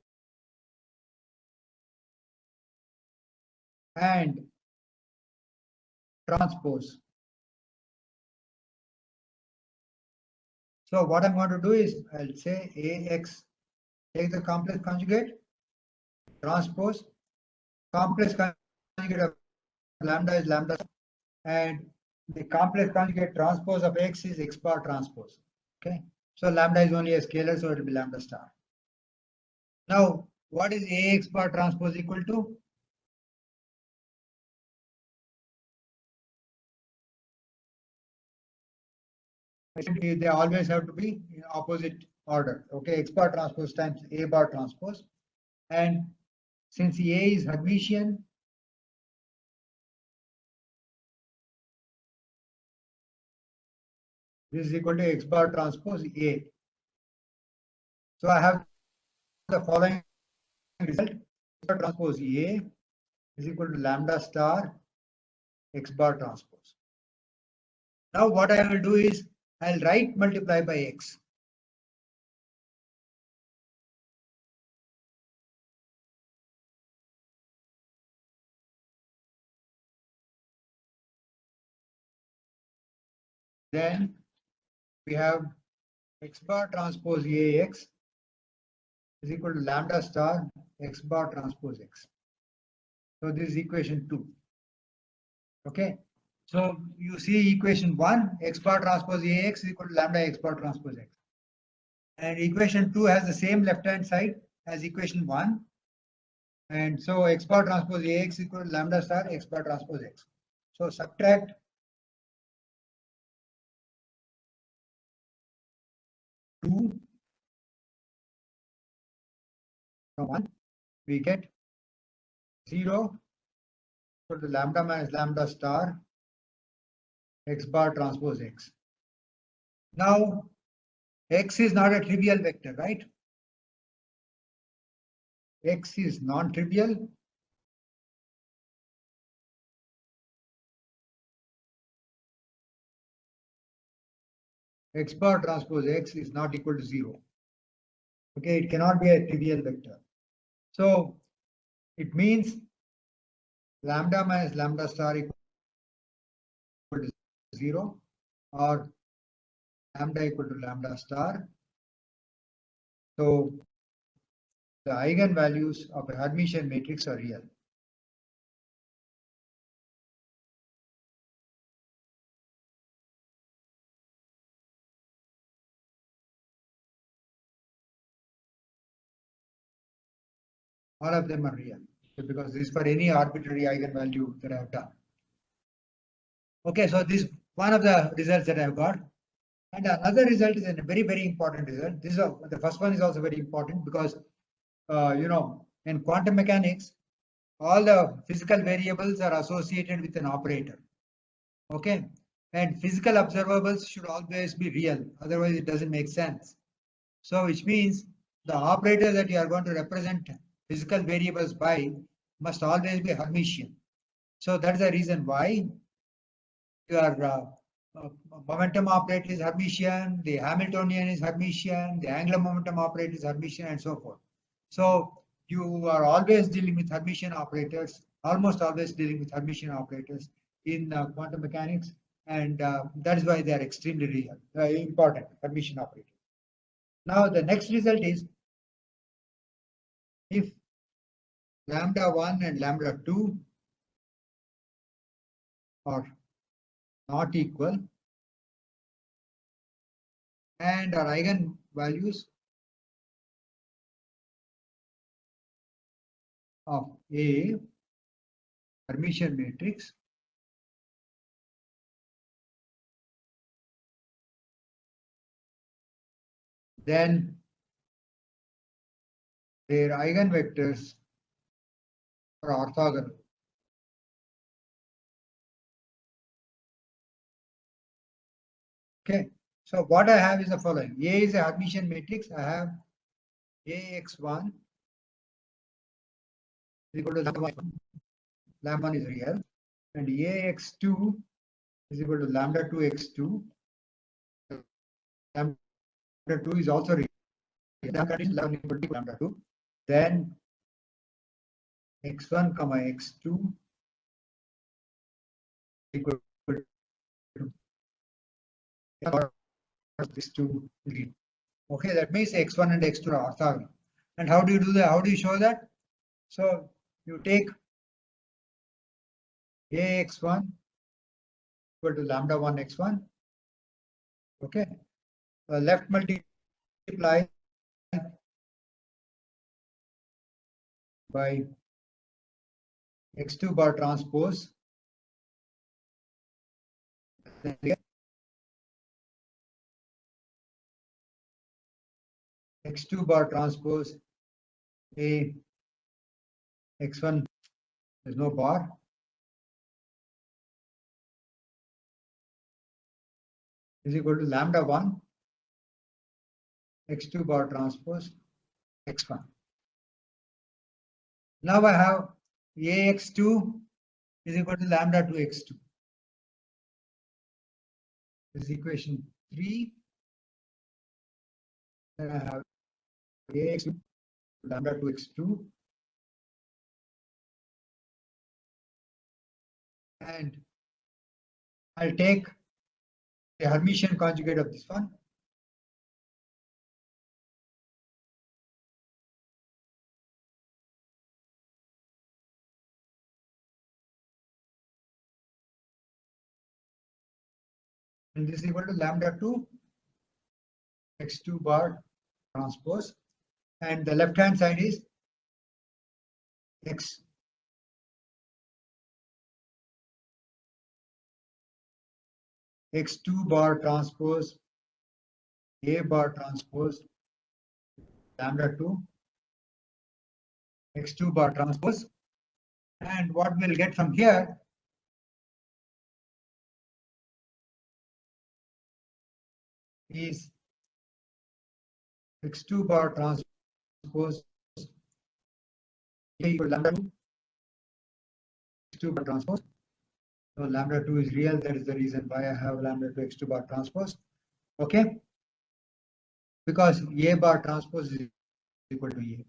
and transpose. So what I'm going to do is I'll say Ax, take the complex conjugate, transpose, complex conjugate of lambda is lambda, and the complex conjugate transpose of x is x bar transpose. Okay, so lambda is only a scalar, so it will be lambda star. Now, what is Ax bar transpose equal to? They always have to be in opposite order. Okay, x bar transpose times A bar transpose, and since A is Hermitian, this is equal to x bar transpose A. So I have the following result: x bar transpose A is equal to lambda star x bar transpose. Now what I will do is I'll write multiply by x. Then we have x bar transpose Ax is equal to lambda star x bar transpose x. So this is equation 2. Okay. So you see equation 1, x bar transpose Ax is equal to lambda x bar transpose x. And equation 2 has the same left-hand side as equation 1. And so x bar transpose Ax is equal to lambda star x bar transpose x. So subtract 2 from 1, we get 0 equal to lambda minus lambda star x bar transpose x. Now, x is not a trivial vector, right? X is non-trivial. X bar transpose x is not equal to 0. Okay, it cannot be a trivial vector. So it means lambda minus lambda star equal to 0 or lambda equal to lambda star. So the eigenvalues of a Hermitian matrix are real. All of them are real because this is for any arbitrary eigenvalue that I have done. Okay, so this is one of the results that I have got. And another result is a very, very important result. This is the first one is also very important because, in quantum mechanics, all the physical variables are associated with an operator. Okay, and physical observables should always be real, otherwise it doesn't make sense. So which means the operator that you are going to represent physical variables by must always be Hermitian. So that's the reason why your momentum operator is Hermitian, the Hamiltonian is Hermitian, the angular momentum operator is Hermitian, and so forth. So you are always dealing with Hermitian operators, almost always dealing with Hermitian operators in quantum mechanics, and that is why they are extremely real, important, Hermitian operators. Now the next result is if lambda 1 and lambda 2 are not equal and our eigenvalues of a Hermitian matrix then their eigenvectors are orthogonal. Okay, so what I have is the following. A is a Hermitian matrix. I have Ax1 is equal to lambda 1. Lambda 1 is real. And Ax2 is equal to lambda 2x2. Lambda 2 is also real. Lambda is equal to lambda 2. Then x1 comma x2 equal to this 2. Okay, that means x1 and x2 are orthogonal. And how do you do that? How do you show that? So you take Ax1 equal to lambda 1 x1. Okay, left multiply by x2 bar transpose x2 bar transpose a x1, there's no bar, is equal to lambda 1 x2 bar transpose x1. Now I have Ax2 is equal to lambda 2 x2. This is equation 3. Then I have Ax2 lambda 2 x2. And I'll take the Hermitian conjugate of this one. and this is equal to lambda 2 x2 bar transpose, and the left hand side is x2 bar transpose A bar transpose lambda 2 x2 bar transpose, and what we'll get from here is x2 bar transpose equal to lambda 2 x2 bar transpose. So lambda 2 is real. That is the reason why I have lambda 2 x2 bar transpose. Okay, because A bar transpose is equal to A.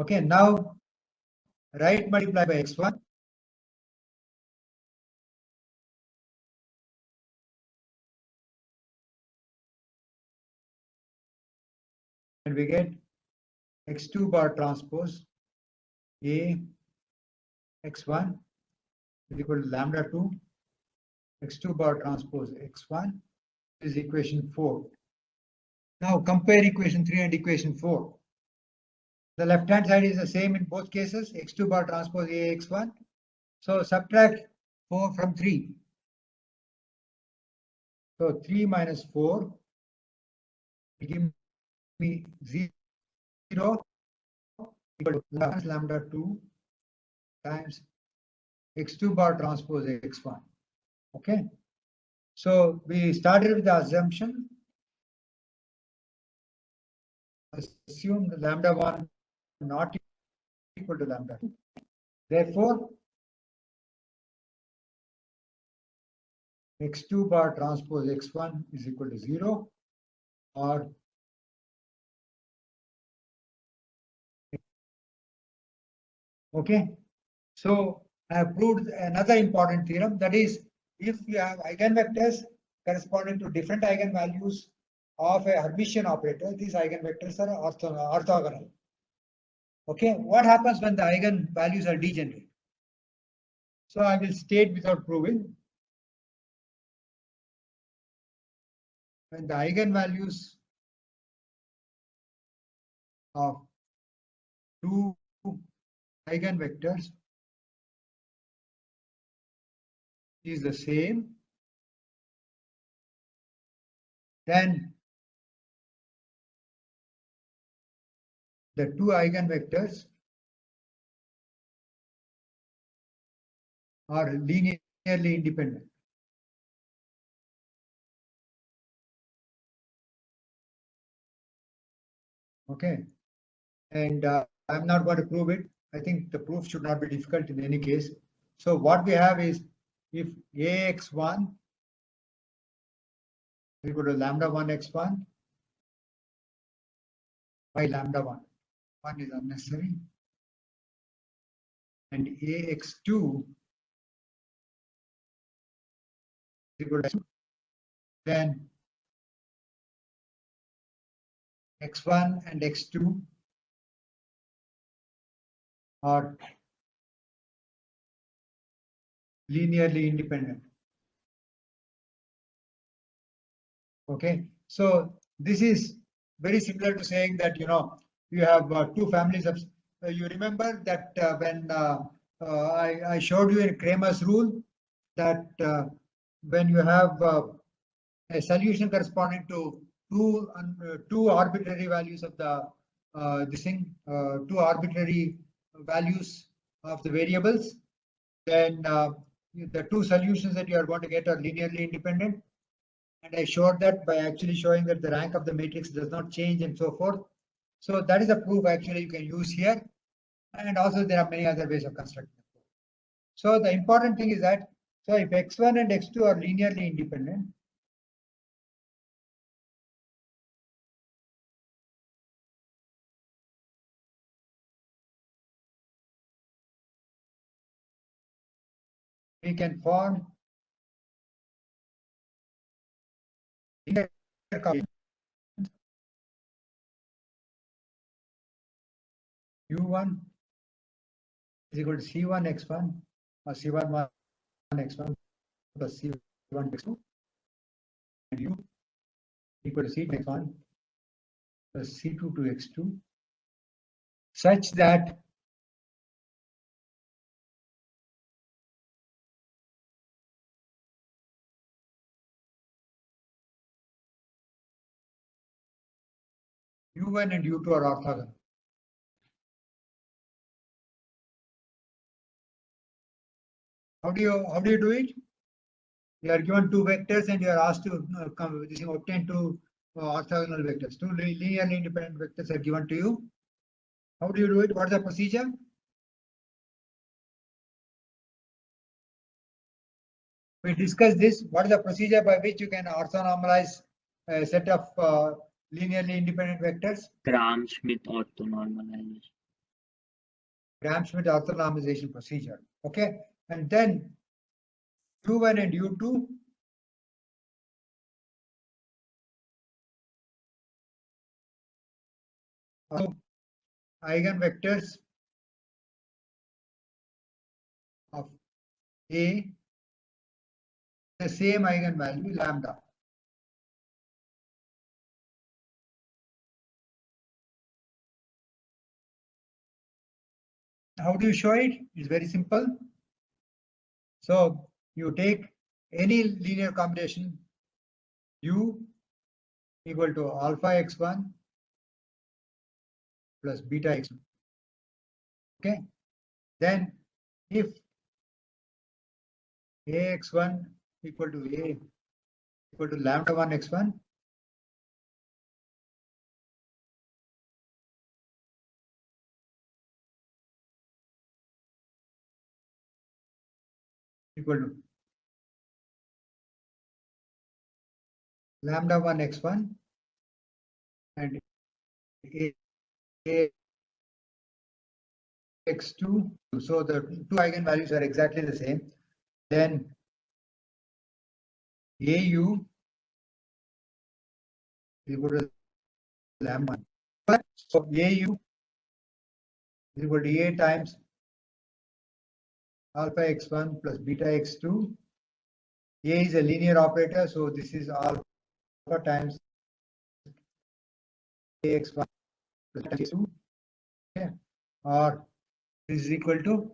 Okay, now right multiply by x1. And we get x2 bar transpose A x1 is equal to lambda 2 x2 bar transpose x1 is equation 4. Now compare equation 3 and equation 4. The left hand side is the same in both cases, x2 bar transpose A x1. So subtract 4 from 3. So 3 minus 4 will give me 0 equal to lambda 2 times x2 bar transpose x1. Okay. So we started with the assumption. Assume the lambda 1 not equal to lambda 2. Therefore, x2 bar transpose x1 is equal to 0, or okay. So I have proved another important theorem, that is, if you have eigenvectors corresponding to different eigenvalues of a Hermitian operator, these eigenvectors are orthogonal. Okay, what happens when the eigenvalues are degenerate? So I will state without proving. When the eigenvalues of two eigenvectors is the same, then the two eigenvectors are linearly independent. Okay, and I'm not going to prove it. I think the proof should not be difficult in any case. So what we have is, if AX1 is equal to lambda 1 x1 by lambda 1, 1 is unnecessary, and AX2 is equal to x2, then x1 and x2 are linearly independent. Okay, so this is very similar to saying that, you know, you have two families of, you remember that when I showed you in Cramer's rule that when you have a solution corresponding to two arbitrary values of the two arbitrary values of the variables, then the two solutions that you are going to get are linearly independent. And I showed that by actually showing that the rank of the matrix does not change and so forth. So that is a proof actually you can use here. And also there are many other ways of constructing the proof. So the important thing is that, so if x1 and x2 are linearly independent, we can form linear combinations. U1 is equal to C1 x1 or C1 x1 plus C1 x2. and u equal to c to x1 plus c2 to x2 such that u1 and u2 are orthogonal. How do you do it? You are given two vectors and you are asked to obtain two orthogonal vectors. Two linearly independent vectors are given to you. How do you do it? What is the procedure? We discussed this. What is the procedure by which you can orthonormalize a set of linearly independent vectors? Gram-Schmidt orthonormalization. Gram-Schmidt orthonormalization procedure. Okay, and then u1 and u2 are eigenvectors of A, the same eigenvalue lambda. How do you show it? It's very simple. So you take any linear combination u equal to alpha x1 plus beta x2. Okay. Then if ax1 equal to a equal to lambda 1 x1, equal to lambda 1 x1 and a x2. So the two eigenvalues are exactly the same. Then au equal to lambda 1. So au is equal to a times alpha x1 plus beta x2. A is a linear operator, so this is alpha times ax1 plus x2. Okay. Or this is equal to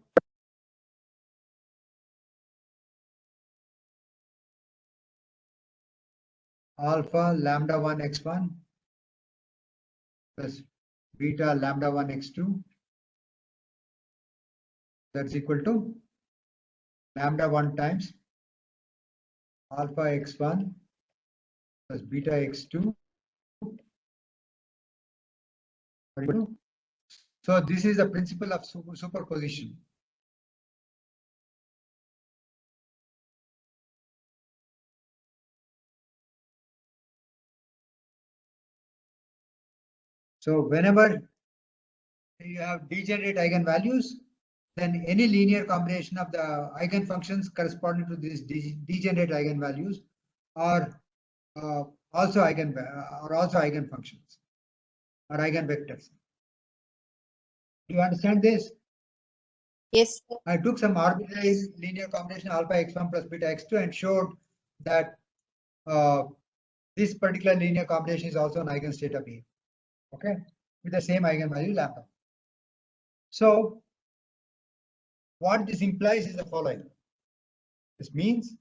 alpha lambda 1 x1 plus beta lambda 1 x2. That's equal to lambda 1 times alpha x1 plus beta x2. So this is the principle of superposition. So whenever you have degenerate eigenvalues, then any linear combination of the eigenfunctions corresponding to these degenerate eigenvalues are also eigenfunctions or eigenvectors. Do you understand this? Yes, sir. I took some arbitrary linear combination alpha x1 plus beta x2 and showed that this particular linear combination is also an eigenstate of A. Okay, with the same eigenvalue lambda. So what this implies is the following. This means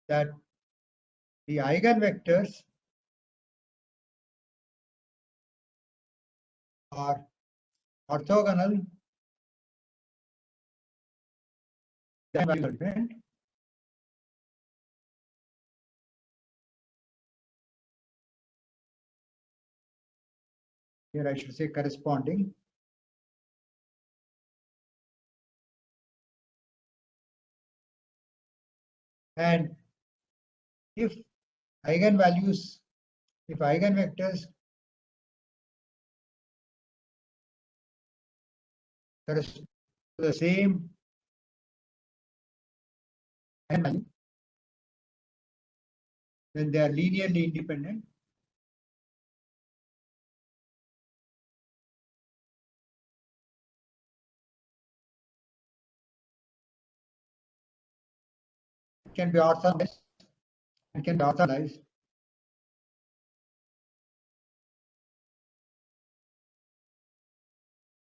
that the eigenvectors are orthogonal. Here I should say corresponding. And if eigenvectors correspond to the same eigenvalue, then they are linearly independent. It can be orthogonalized. It can be orthogonalized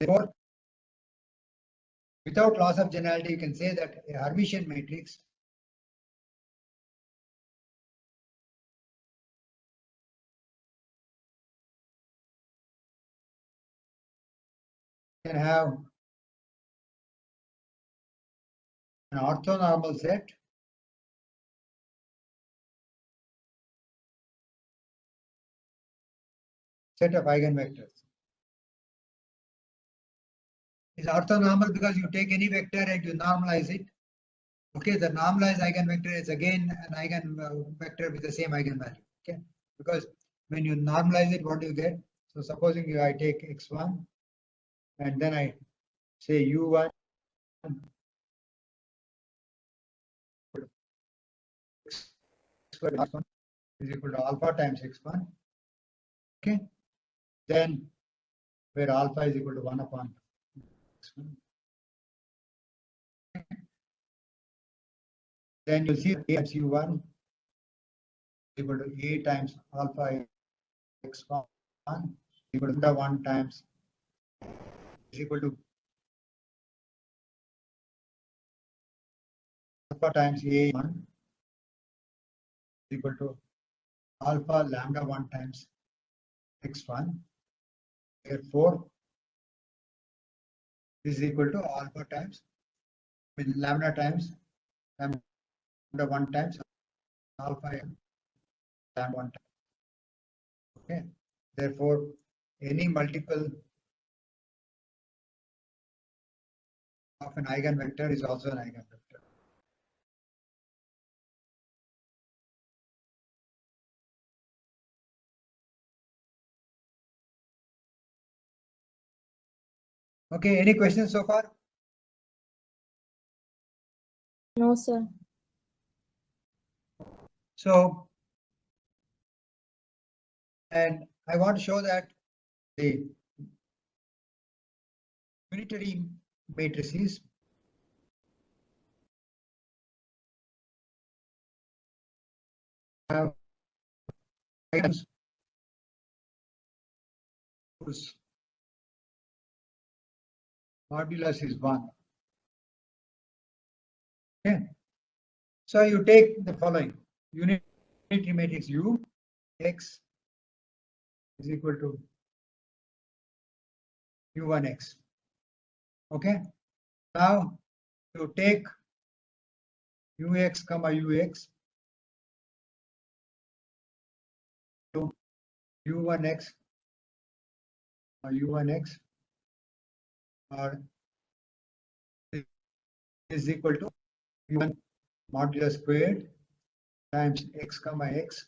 Therefore, without loss of generality, you can say that a Hermitian matrix can have an orthonormal set of eigenvectors. It's orthonormal because you take any vector and you normalize it. Okay, the normalized eigenvector is again an eigenvector with the same eigenvalue. Okay, because when you normalize it, what do you get? So supposing I take x1 and then I say u1 is equal to alpha times x1. Okay, then where alpha is equal to 1 upon x1. Then you'll see a times u1 equal to a times alpha x1 equal to 1 times is equal to alpha times a1 equal to alpha lambda 1 times x1. Therefore, this is equal to alpha times lambda times lambda 1 times alpha lambda 1 times. Okay. Therefore, any multiple of an eigenvector is also an eigenvector. Okay, any questions so far? No, sir. So, and I want to show that the unitary matrices have items whose modulus is 1. Okay. So you take the following unitary matrix U x is equal to U1x. Okay. Now you take Ux comma Ux to U1x or U1x or is equal to U1 modulus squared times x comma x,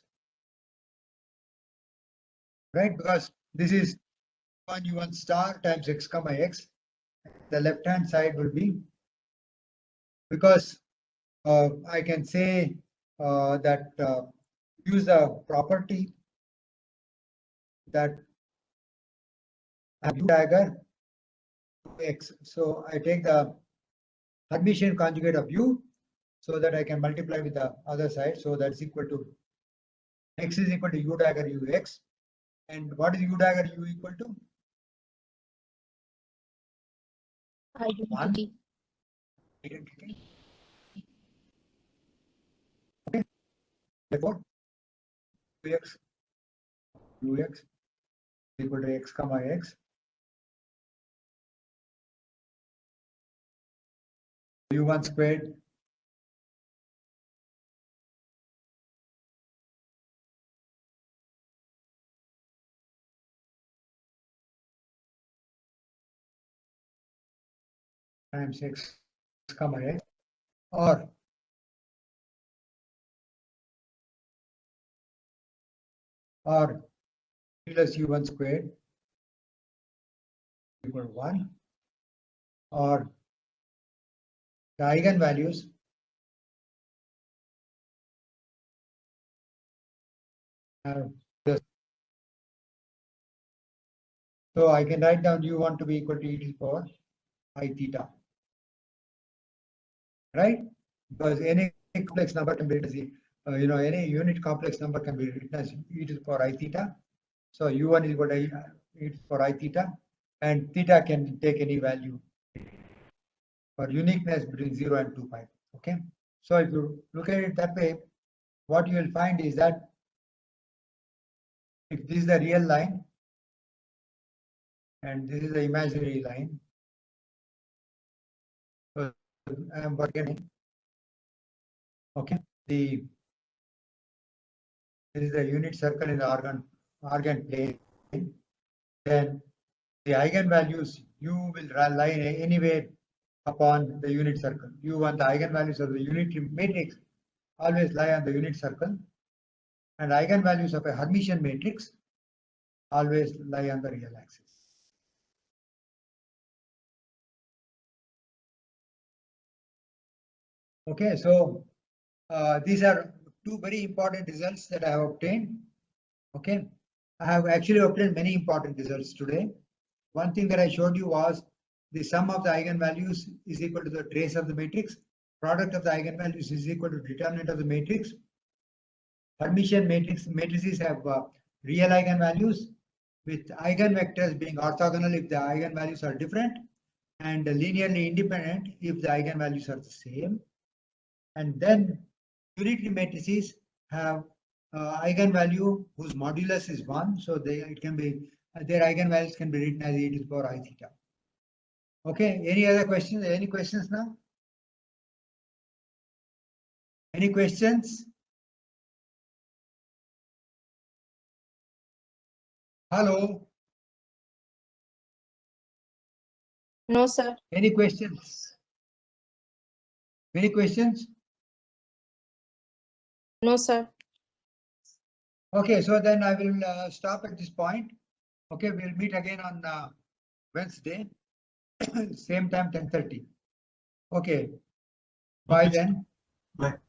right? Because this is U1 star times x comma x. The left hand side will be, because I can say that use the property that U dagger x. So I take the Hermitian conjugate of U so that I can multiply with the other side. So that's equal to x is equal to U dagger Ux. And what is U dagger U equal to? Identity. Identity. Okay. Therefore, Ux equal to x comma x. U1 squared times x comma x, or plus U1 squared equal to 1, or the eigenvalues have this. So I can write down U1 to be equal to e to the power I theta, right? Because any complex number can be written as, any unit complex number can be written as e to the power I theta. So U1 is equal to e to the power I theta. and theta can take any value for uniqueness between 0 and 2 pi. Okay, so if you look at it that way, what you will find is that if this is the real line and this is the imaginary line, so I am bargaining. Okay, this is the unit circle in the organ plane. Then the eigenvalues u will lie anywhere upon the unit circle. U1, the eigenvalues of the unitary matrix always lie on the unit circle, and eigenvalues of a Hermitian matrix always lie on the real axis. Okay, so these are two very important results that I have obtained. Okay, I have actually obtained many important results today. One thing that I showed you was the sum of the eigenvalues is equal to the trace of the matrix. Product of the eigenvalues is equal to determinant of the matrix. Hermitian matrices have real eigenvalues with eigenvectors being orthogonal if the eigenvalues are different and linearly independent if the eigenvalues are the same. And then unitary matrices have eigenvalue whose modulus is 1, so it can be their eigenvalues can be written as e to the power I theta. Okay, any other questions? Any questions now? Any questions? Hello? No, sir. Any questions? Any questions? No, sir. Okay, so then I will stop at this point. Okay, we'll meet again on Wednesday, same time, 10:30. Okay, bye then. Sir.